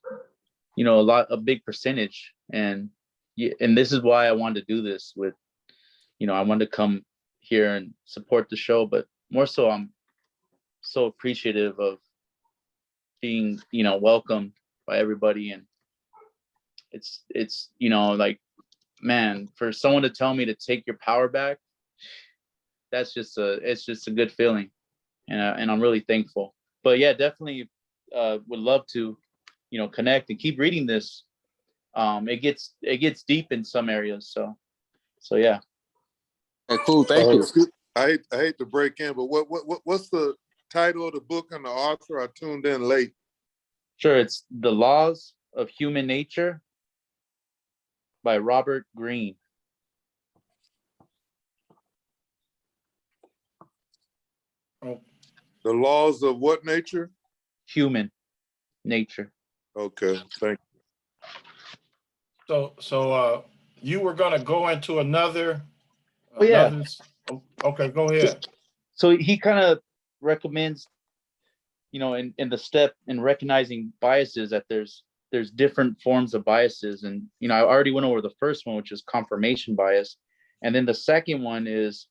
a big percentage, and this is why I wanted to do this with I wanted to come here and support the show, but more so I'm so appreciative of being welcomed by everybody. And it's like, man, for someone to tell me to take your power back, it's just a good feeling, and I'm really thankful. But yeah, definitely would love to connect and keep reading this. It gets deep in some areas, so yeah. Okay, cool, thank you. I hate to break in, but what's the title of the book and the author? I tuned in late. Sure, it's The Laws of Human Nature by Robert Greene. The Laws of what nature? Human nature. Okay, thank you. So you were going to go into another. Okay, go ahead. So he kind of recommends, in the step in recognizing biases, that there's different forms of biases. And, I already went over the first one, which is confirmation bias. And then the second one is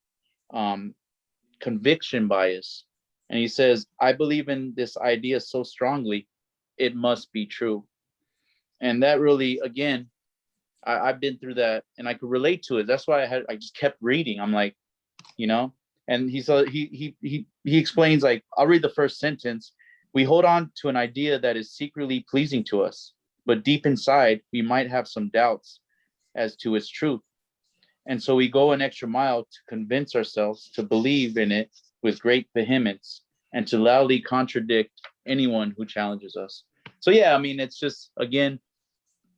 conviction bias. And he says, I believe in this idea so strongly, it must be true. And that really, again, I've been through that, and I could relate to it. That's why I just kept reading. I'm like, and he explains, like, I'll read the first sentence. We hold on to an idea that is secretly pleasing to us, but deep inside, we might have some doubts as to its truth. And so we go an extra mile to convince ourselves to believe in it with great vehemence and to loudly contradict anyone who challenges us. So yeah, I mean, it's just, again,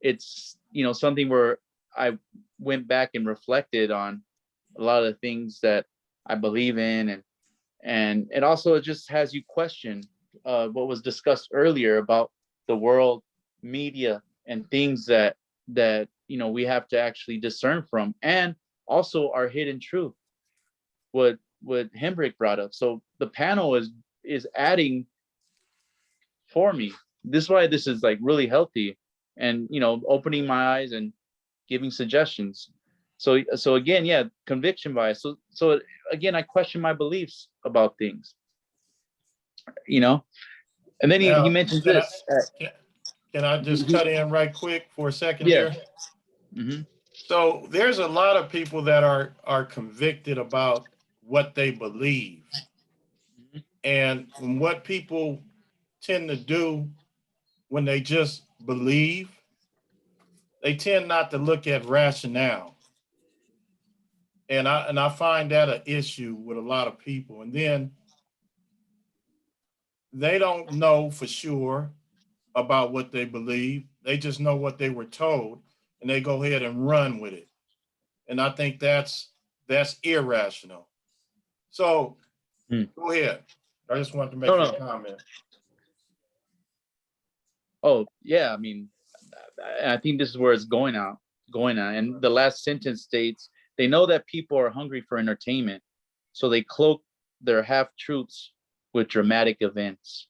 it's, you know, something where I went back and reflected on a lot of the things that I believe in, and it also just has you question what was discussed earlier about the world, media, and things that you know we have to actually discern from, and also our hidden truth. What Hembrick brought up. So the panel is adding for me. This is why this is like really healthy, and you know, opening my eyes and giving suggestions. So again, yeah, conviction bias. So again, I question my beliefs about things, you know. And then he Now, mentions can I, this. can, can I just cut in right quick for a second Yeah. here? Mm-hmm. So there's a lot of people that are convicted about what they believe. And what people tend to do when they just believe, they tend not to look at rationale. And I find that an issue with a lot of people. And then they don't know for sure about what they believe. They just know what they were told and they go ahead and run with it. And I think that's irrational. So go ahead. I just wanted to make No, a no. comment. Oh, yeah. I mean, I think this is where it's going on. And the last sentence states, they know that people are hungry for entertainment, so they cloak their half truths with dramatic effects.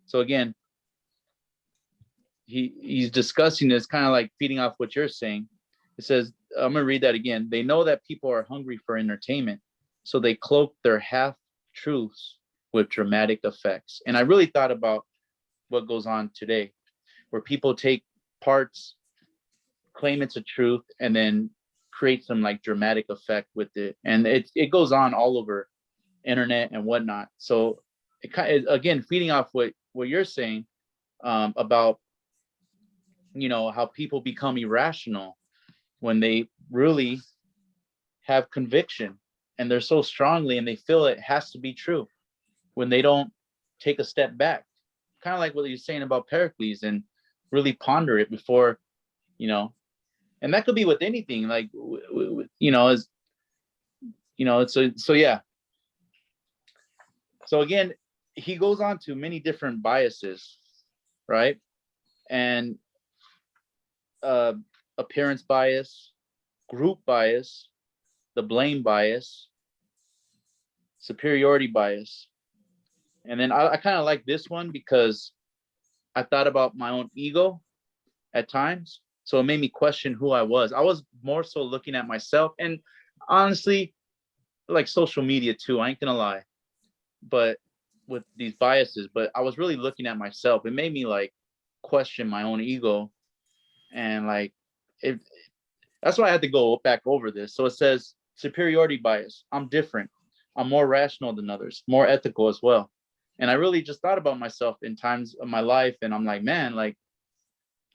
So again, he's discussing this kind of like feeding off what you're saying. It says, I'm gonna read that again. They know that people are hungry for entertainment, so they cloak their half truths with dramatic effects. And I really thought about what goes on today, where people take parts, claim it's a truth, and then create some like dramatic effect with it. And it goes on all over internet and whatnot. So it kind of, again, feeding off what you're saying about, you know, how people become irrational when they really have conviction and they're so strongly and they feel it has to be true when they don't take a step back. Kind of like what you're saying about Pericles, and really ponder it before, you know. And that could be with anything, like you know, as you know. So yeah. So again, he goes on to many different biases, right? And appearance bias, group bias, the blame bias, superiority bias. And then I kind of like this one because I thought about my own ego at times. So it made me question who I was. I was more so looking at myself, and honestly, like social media too, I ain't gonna lie. But with these biases, but I was really looking at myself. It made me like question my own ego, and like it, that's why I had to go back over this. So it says superiority bias. I'm different. I'm more rational than others, more ethical as well. And I really just thought about myself in times of my life, and I'm like, man, like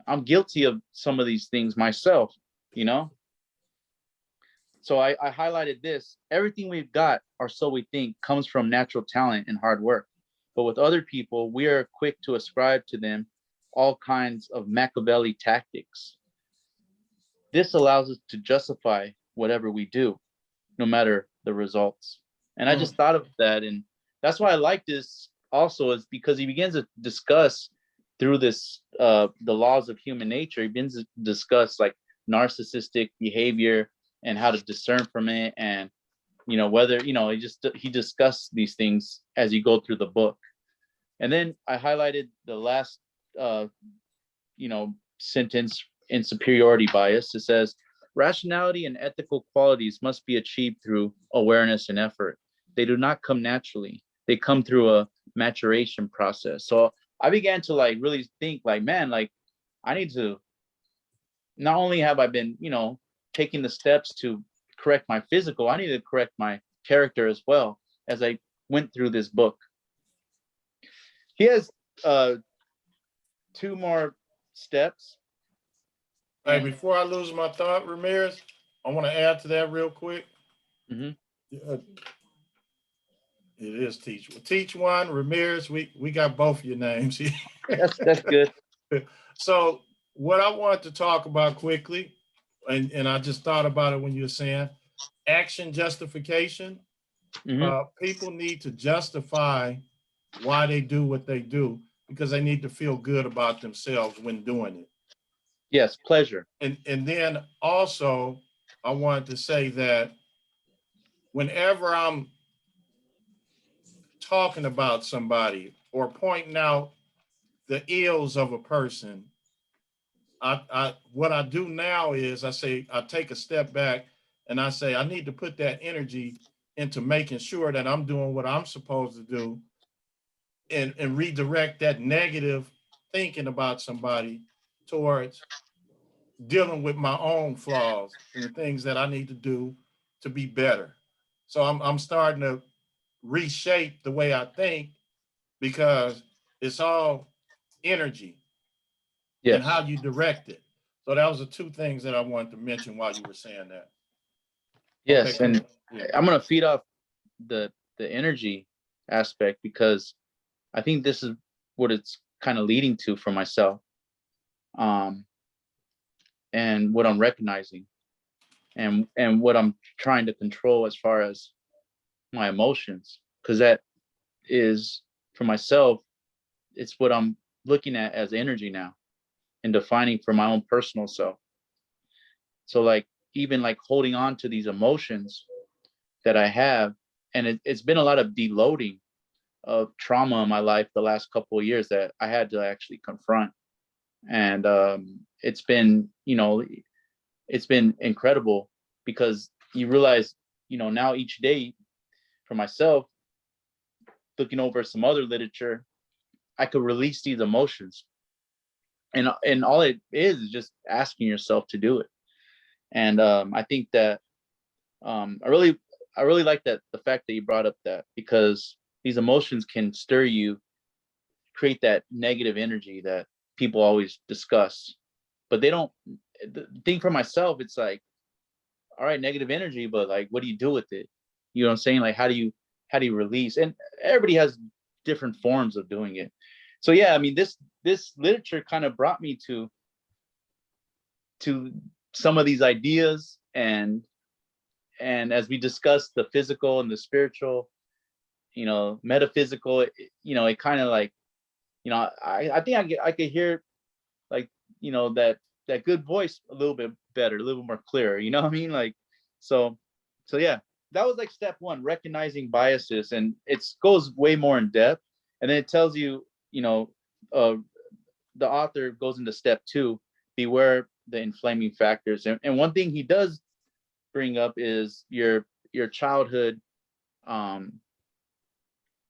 I'm guilty of some of these things myself, you know? So I highlighted this. Everything we've got, or so we think, comes from natural talent and hard work. But with other people, we are quick to ascribe to them all kinds of Machiavelli tactics. This allows us to justify whatever we do, no matter the results. And I just thought of that. And that's why I like this also, is because he begins to discuss through this, the laws of human nature. He begins to discuss like narcissistic behavior and how to discern from it. And, you know, whether, you know, he discussed these things as you go through the book. And then I highlighted the last, you know, sentence in superiority bias. It says, rationality and ethical qualities must be achieved through awareness and effort. They do not come naturally. They come through a maturation process. So I began to like really think like, man, like I need to, not only have I been, you know, taking the steps to correct my physical, I need to correct my character as well as I went through this book. He has 2 more steps. Hey, before I lose my thought, Ramirez, I want to add to that real quick. Mhm. Uh, It is Teach. Teach One, Ramirez, we got both your names here. That's good. So what I want to talk about quickly, and I just thought about it when you were saying action justification. Mhm. People need to justify why they do what they do because they need to feel good about themselves when doing it. Yes, pleasure. And then also, I wanted to say that whenever I'm talking about somebody or pointing out the ills of a person, I what I do now is I take a step back and I say I need to put that energy into making sure that I'm doing what I'm supposed to do and redirect that negative thinking about somebody towards dealing with my own flaws and the things that I need to do to be better. So I'm starting to reshape the way I think because it's all energy and Yes. how you direct it. So that was the two things that I wanted to mention while you were saying that. Yes, Okay, and cool. Yeah. I'm gonna feed off the energy aspect because I think this is what it's kind of leading to for myself, um, and what I'm recognizing, and what I'm trying to control as far as my emotions, because that is for myself. It's what I'm looking at as energy now and defining for my own personal self. So like even like holding on to these emotions that I have, and it's been a lot of deloading of trauma in my life the last couple of years that I had to actually confront. And it's been, it's been incredible because you realize, now each day for myself, looking over some other literature, I could release these emotions. And all it is just asking yourself to do it. And I think that I really like that the fact that you brought up that because these emotions can stir you, create that negative energy that people always discuss, but they don't. The thing for myself, it's like, all right, negative energy, but like, what do you do with it? You know what I'm saying? Like, how do you release? And everybody has different forms of doing it. So yeah, I mean, this literature kind of brought me to some of these ideas, and as we discussed the physical and the spiritual, metaphysical, it kind of like, I think I could hear like, that good voice a little bit better, a little more clear, you know what I mean? Like, so yeah, that was like step one, recognizing biases, and it goes way more in depth. And then it tells you, uh, the author goes into step two, beware the inflaming factors. And one thing he does bring up is your childhood.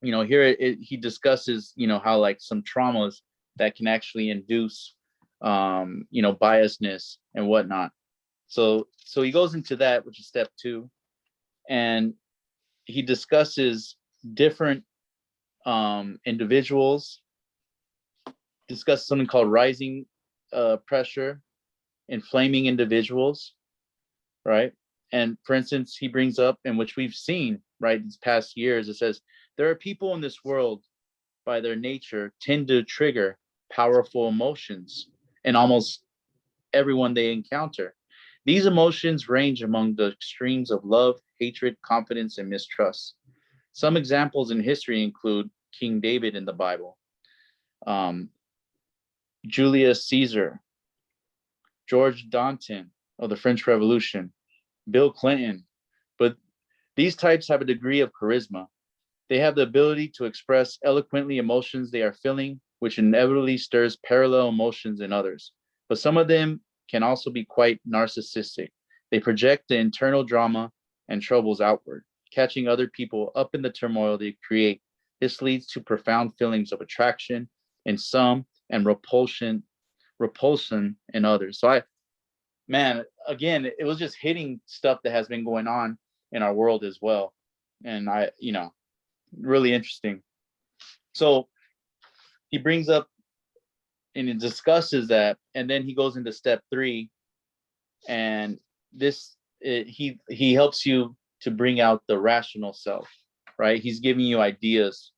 Here he discusses, how like some traumas that can actually induce, biasness and whatnot. So he goes into that, which is step two, and he discusses different individuals, discuss something called rising pressure, inflaming individuals, right? And for instance, he brings up, and which we've seen, right, these past years, it says, there are people in this world by their nature tend to trigger powerful emotions in almost everyone they encounter. These emotions range among the extremes of love, hatred, confidence, and mistrust. Some examples in history include King David in the Bible, um, Julius Caesar, George Danton of the French Revolution, Bill Clinton. But these types have a degree of charisma. They have the ability to express eloquently emotions they are feeling, which inevitably stirs parallel emotions in others. But some of them can also be quite narcissistic. They project the internal drama and troubles outward, catching other people up in the turmoil they create. This leads to profound feelings of attraction in some and repulsion in others. So man, again, it was just hitting stuff that has been going on in our world as well. And really interesting. So he brings up and he discusses that, and then he goes into step three, And he helps you to bring out the rational self, right? He's giving you ideas.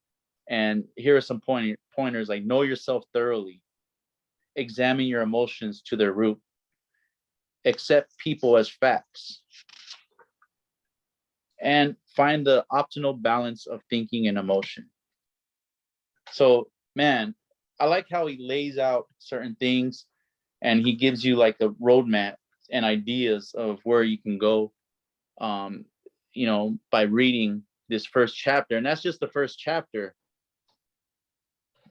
And here are some pointers, like know yourself thoroughly, examine your emotions to their root, accept people as facts, and find the optimal balance of thinking and emotion. So, man, I like how he lays out certain things and he gives you like a roadmap and ideas of where you can go, by reading this first chapter. And that's just the first chapter.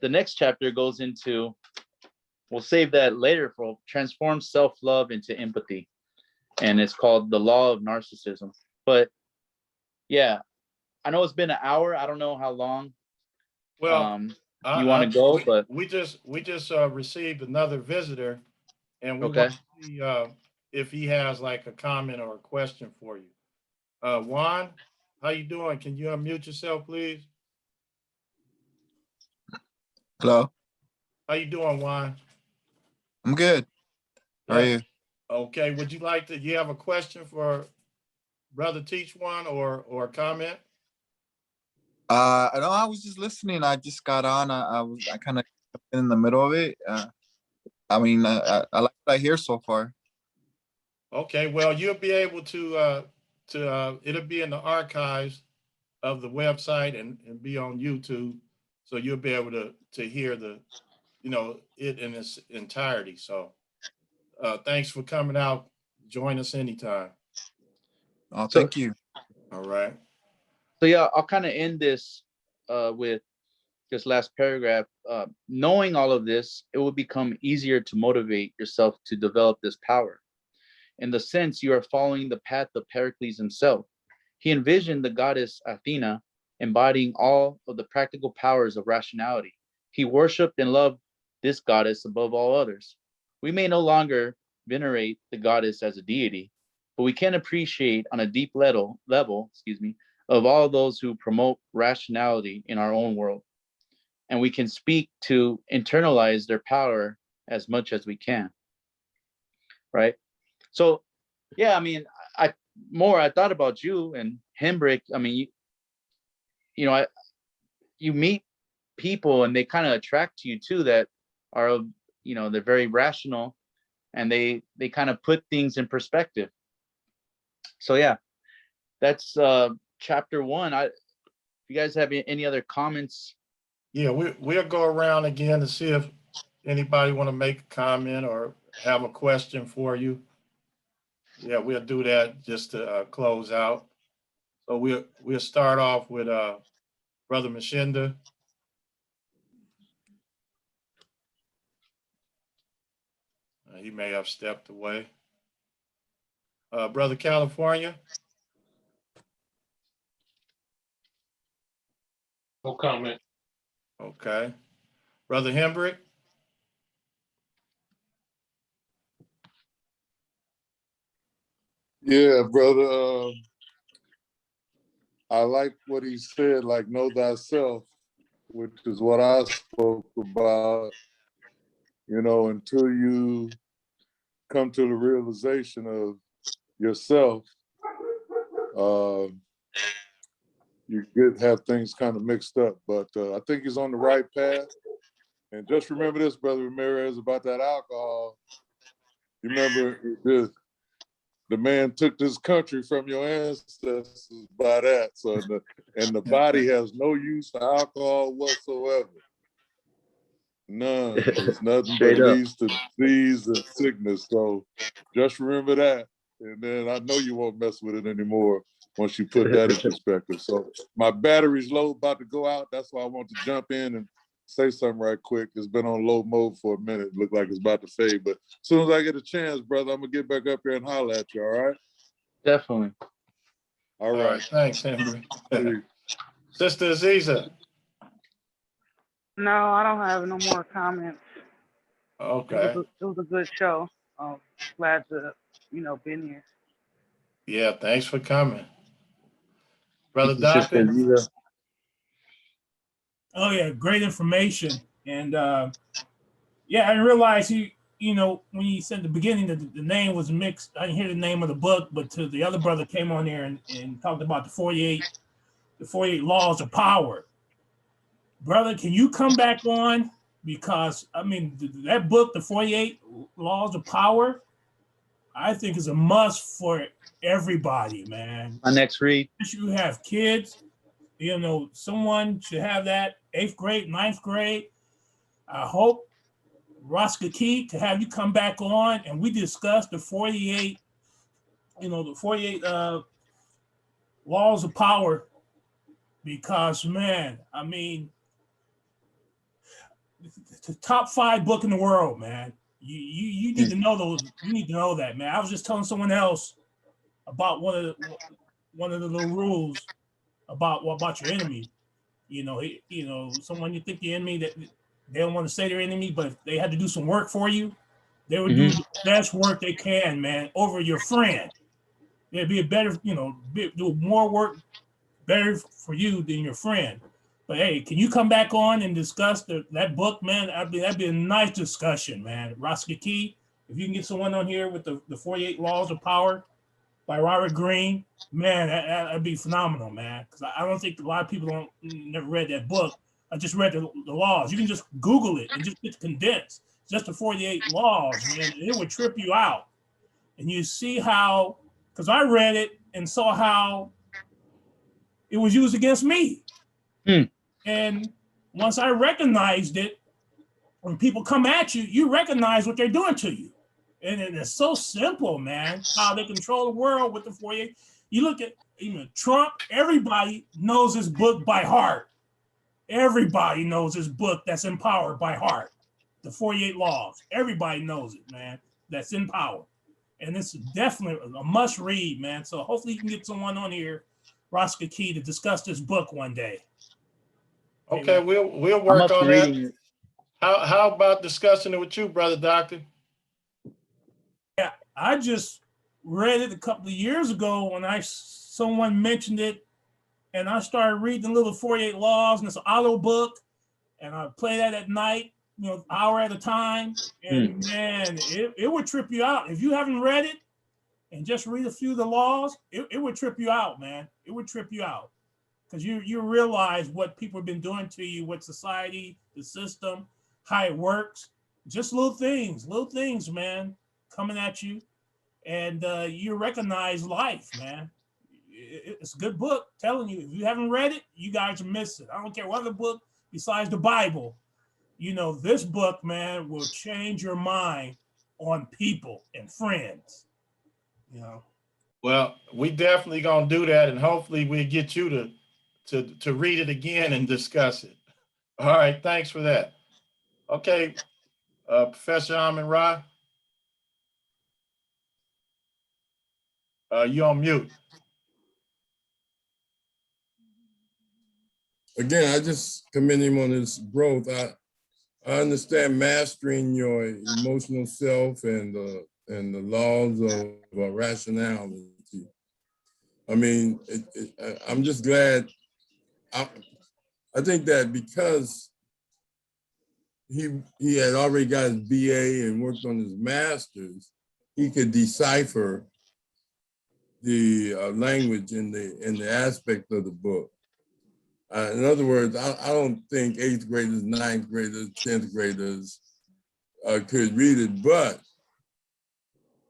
The next chapter goes into, we'll save that later, for transform self-love into empathy. And it's called The Law of Narcissism. But yeah, I know it's been an hour. I don't know how long Well, you want to go, but we just received another visitor, and we okay. want to see if he has like a comment or a question for you. Juan, how you doing? Can you unmute yourself, please? Hello, How you doing, Juan? I'm good. How are you? Okay. Would you like to? You have a question for Brother Teach One or a comment? I was just listening. I just got on. I kind of in the middle of it. I like what I hear so far. Okay. Well, you'll be able to it'll be in the archives of the website and be on YouTube, so you'll be able to hear it in its entirety. So, thanks for coming out. Join us anytime. Oh, thank you. All right. So yeah, I'll kind of end this with this last paragraph. Knowing all of this, it will become easier to motivate yourself to develop this power. In the sense, you are following the path of Pericles himself. He envisioned the goddess Athena embodying all of the practical powers of rationality. He worshipped and loved this goddess above all others. We may no longer venerate the goddess as a deity, but we can appreciate on a deep level, of all those who promote rationality in our own world. And we can speak to internalize their power as much as we can. Right? So, yeah, I mean, I thought about you and Hembrick. I mean, you meet people and they kind of attract you too, that are, they're very rational and they kind of put things in perspective. So yeah, that's chapter 1. If you guys have any other comments? Yeah, we'll go around again to see if anybody want to make a comment or have a question for you. Yeah, we'll do that just to close out. So we'll start off with Brother Mashinda. He may have stepped away. Brother California. No comment. Okay. Brother Hembrick. Yeah, brother. I like what he said, like know thyself, which is what I spoke about. Until you come to the realization of yourself, you have things kind of mixed up. But I think he's on the right path. And just remember this, Brother Ramirez, about that alcohol. You remember the man took this country from your ancestors by that. So the body has no use for alcohol whatsoever. None. It's nothing but leads to disease and sickness. So just remember that. And then I know you won't mess with it anymore once you put that in perspective. So my battery's low, about to go out. That's why I want to jump in and say something right quick. It's been on low mode for a minute. Look like it's about to fade. But as soon as I get a chance, brother, I'm going to get back up here and holler at you, all right? Definitely. All right. Thanks, Henry. Sister Aziza. No, I don't have no more comments. Okay. It was a good show. Glad to, been here. Yeah, thanks for coming. Brother Sister Doctor. Aziza. Oh yeah, great information. And yeah, I realized you know, when you said at the beginning that the name was mixed, I didn't hear the name of the book, but to the other brother came on there and talked about the 48 laws of power. Brother, can you come back on? Because I mean, that book, the 48 laws of power, I think is a must for everybody, man. My next read. If you have kids, you know, someone should have that 8th grade, 9th grade. I hope Roscoe Key to have you come back on and we discuss the 48, you know, the 48 laws of power, because man, I mean, the top 5 book in the world, man. You need to know those. You need to know that, man. I was just telling someone else about one of the little rules about your enemy. You know, someone you think the enemy, that they don't want to say their enemy, but if they had to do some work for you, they would do the best work they can, man, over your friend. It'd be a better, you know, do more work better for you than your friend. But hey, can you come back on and discuss that book, man? That'd be a nice discussion, man. Roscoe Key, if you can get someone on here with the 48 Laws of Power by Robert Greene, man, that'd be phenomenal, man. Because I don't think a lot of people never read that book. I just read the laws. You can just Google it and just get condensed. Just the 48 laws, man. It would trip you out. And you see how, because I read it and saw how it was used against me. And once I recognized it, when people come at you, you recognize what they're doing to you. And it's so simple, man, how they control the world with the 48. You look at even Trump, everybody knows his book by heart. Everybody knows his book that's in power by heart. The 48 laws. Everybody knows it, man, that's in power. And it's definitely a must read, man. So hopefully you can get someone on here, Roscoe Key, to discuss this book one day. Okay, we'll work on that. It. How about discussing it with you, brother doctor? Yeah, I just read it a couple of years ago when someone mentioned it, and I started reading the little 48 laws, and it's an auto book, and I play that at night, you know, hour at a time, and man, it would trip you out. If you haven't read it and just read a few of the laws, it would trip you out, man. It would trip you out. Because you realize what people have been doing to you, what society, the system, how it works. Just little things, man, coming at you. And you recognize life, man. It's a good book, telling you. If you haven't read it, you guys are missing. I don't care what other book besides the Bible. You know, this book, man, will change your mind on people and friends. You know. Well, we definitely gonna do that, and hopefully we'll get you to read it again and discuss it. All right, thanks for that. Okay, Professor Amin Ra, you on mute. Again, I just commend him on his growth. I understand mastering your emotional self and the laws of rationality. I mean, I'm just glad. I think that because he had already got his BA and worked on his master's, he could decipher the language in the aspect of the book. In other words, I don't think 8th graders, 9th graders, 10th graders could read it, but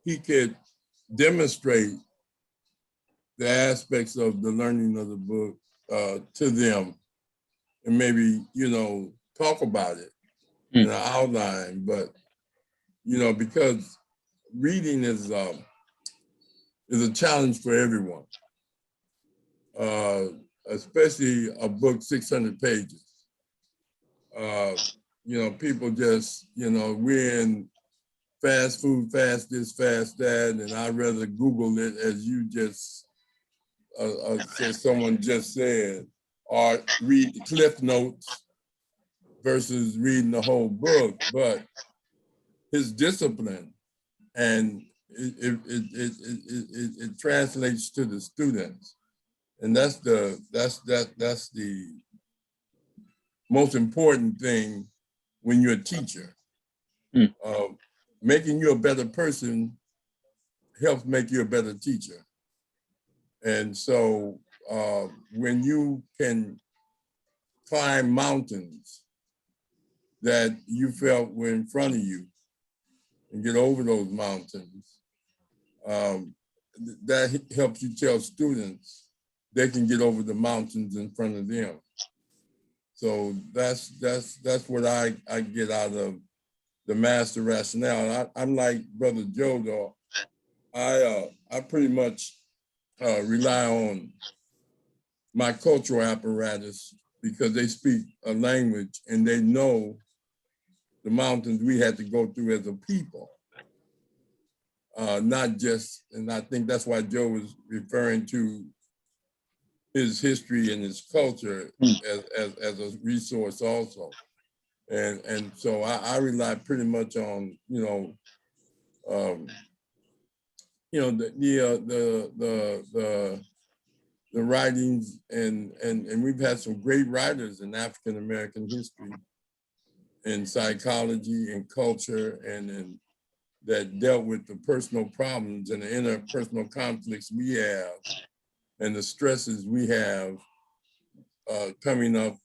he could demonstrate the aspects of the learning of the book to them, and maybe, you know, talk about it in an outline. But, you know, because reading is a challenge for everyone, especially a book 600 pages. You know, people just, you know, we're in fast food, fast this, fast that, and I'd rather Google it, as you just someone just said, or read the Cliff Notes versus reading the whole book. But his discipline, and it translates to the students, and that's the most important thing when you're a teacher. making you a better person helps make you a better teacher. And so when you can climb mountains that you felt were in front of you and get over those mountains, that helps you tell students they can get over the mountains in front of them. So that's what I get out of the master rationale. I'm like Brother Joe, though. I pretty much rely on my cultural apparatus because they speak a language and they know the mountains we had to go through as a people. Not just, and I think that's why Joe was referring to his history and his culture as a resource also. And so I rely pretty much on, the writings and we've had some great writers in African American history, in psychology and culture, and that dealt with the personal problems and the interpersonal conflicts we have and the stresses we have coming up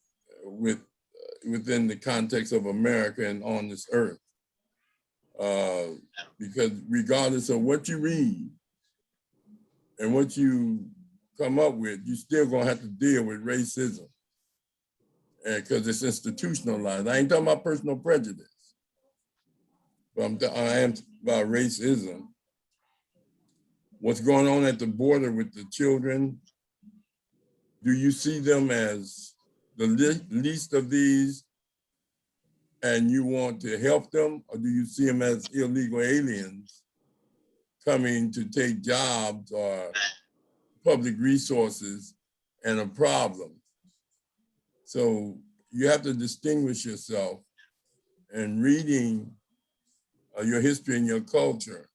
within the context of America and on this earth. Because regardless of what you read and what you come up with, you still gonna have to deal with racism, because it's institutionalized. I ain't talking about personal prejudice, but I am about racism. What's going on at the border with the children? Do you see them as the least of these and you want to help them, or do you see them as illegal aliens coming to take jobs or public resources and a problem? So you have to distinguish yourself, and reading your history and your culture,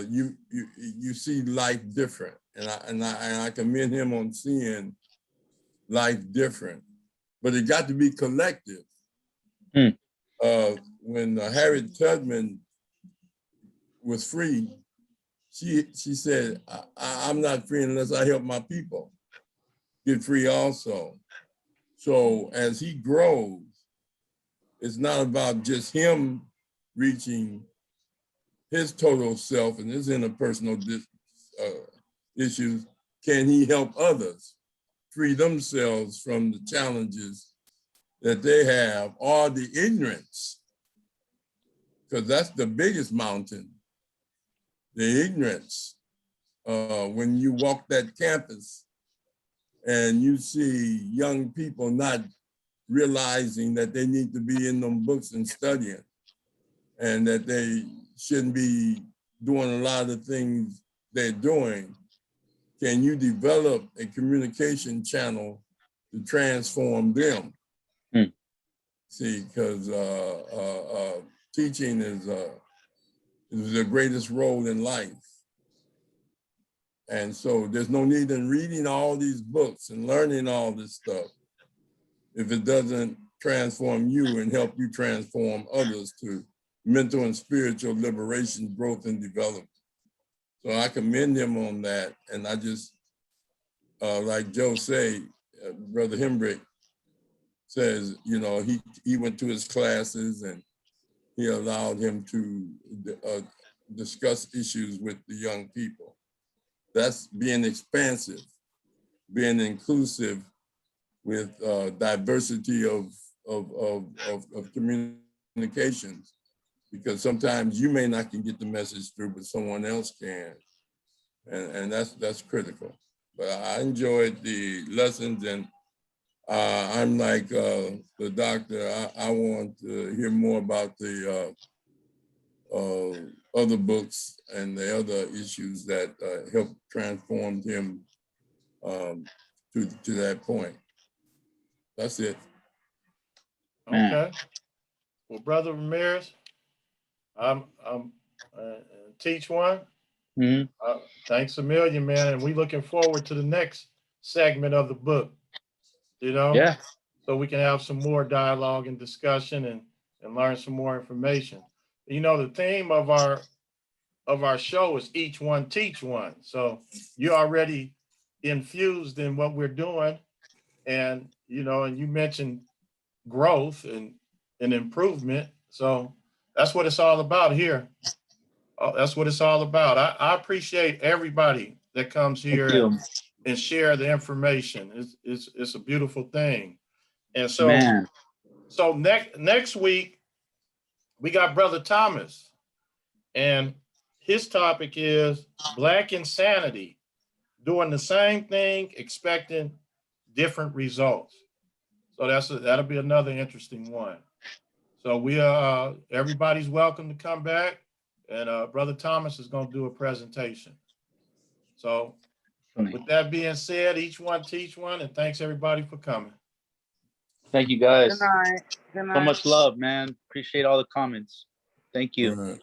you see life different, and I commend him on seeing life different, but it got to be collective. When Harriet Tubman was free, she said, I'm not free unless I help my people get free also. So as he grows, it's not about just him reaching his total self and his interpersonal issues. Can he help others free themselves from the challenges that they have, or the ignorance? Because that's the biggest mountain, the ignorance. When you walk that campus and you see young people not realizing that they need to be in them books and studying, and that they shouldn't be doing a lot of the things they're doing, can you develop a communication channel to transform them? See, because teaching is the greatest role in life. And so there's no need in reading all these books and learning all this stuff if it doesn't transform you and help you transform others to mental and spiritual liberation, growth, and development. So I commend him on that. And I just, like Joe say, Brother Hembrick says, he went to his classes and he allowed him to discuss issues with the young people. That's being expansive, being inclusive with diversity of communications, because sometimes you may not can get the message through, but someone else can, and that's critical. But I enjoyed the lessons, and I'm like the doctor. I want to hear more about the other books and the other issues that helped transform him to that point. That's it. Okay. Well, Brother Ramirez, I'm teach one. Thanks a million, man. And we looking forward to the next segment of the book, Yeah. so we can have some more dialogue and discussion and learn some more information. You know, the theme of our show is each one teach one. So you're already infused in what we're doing. And, you know, and you mentioned growth and improvement. So that's what it's all about here. That's what it's all about. I appreciate everybody that comes here Thank you. and share the information. It's a beautiful thing. And so, Man. so next week, we got Brother Thomas, and his topic is Black insanity, doing the same thing, expecting different results. So that'll be another interesting one. So everybody's welcome to come back, and Brother Thomas is going to do a presentation. So with that being said, each one teach one, and thanks everybody for coming. Thank you guys. Good night. Good So night. much love, man. Appreciate all the comments. Thank you. All right.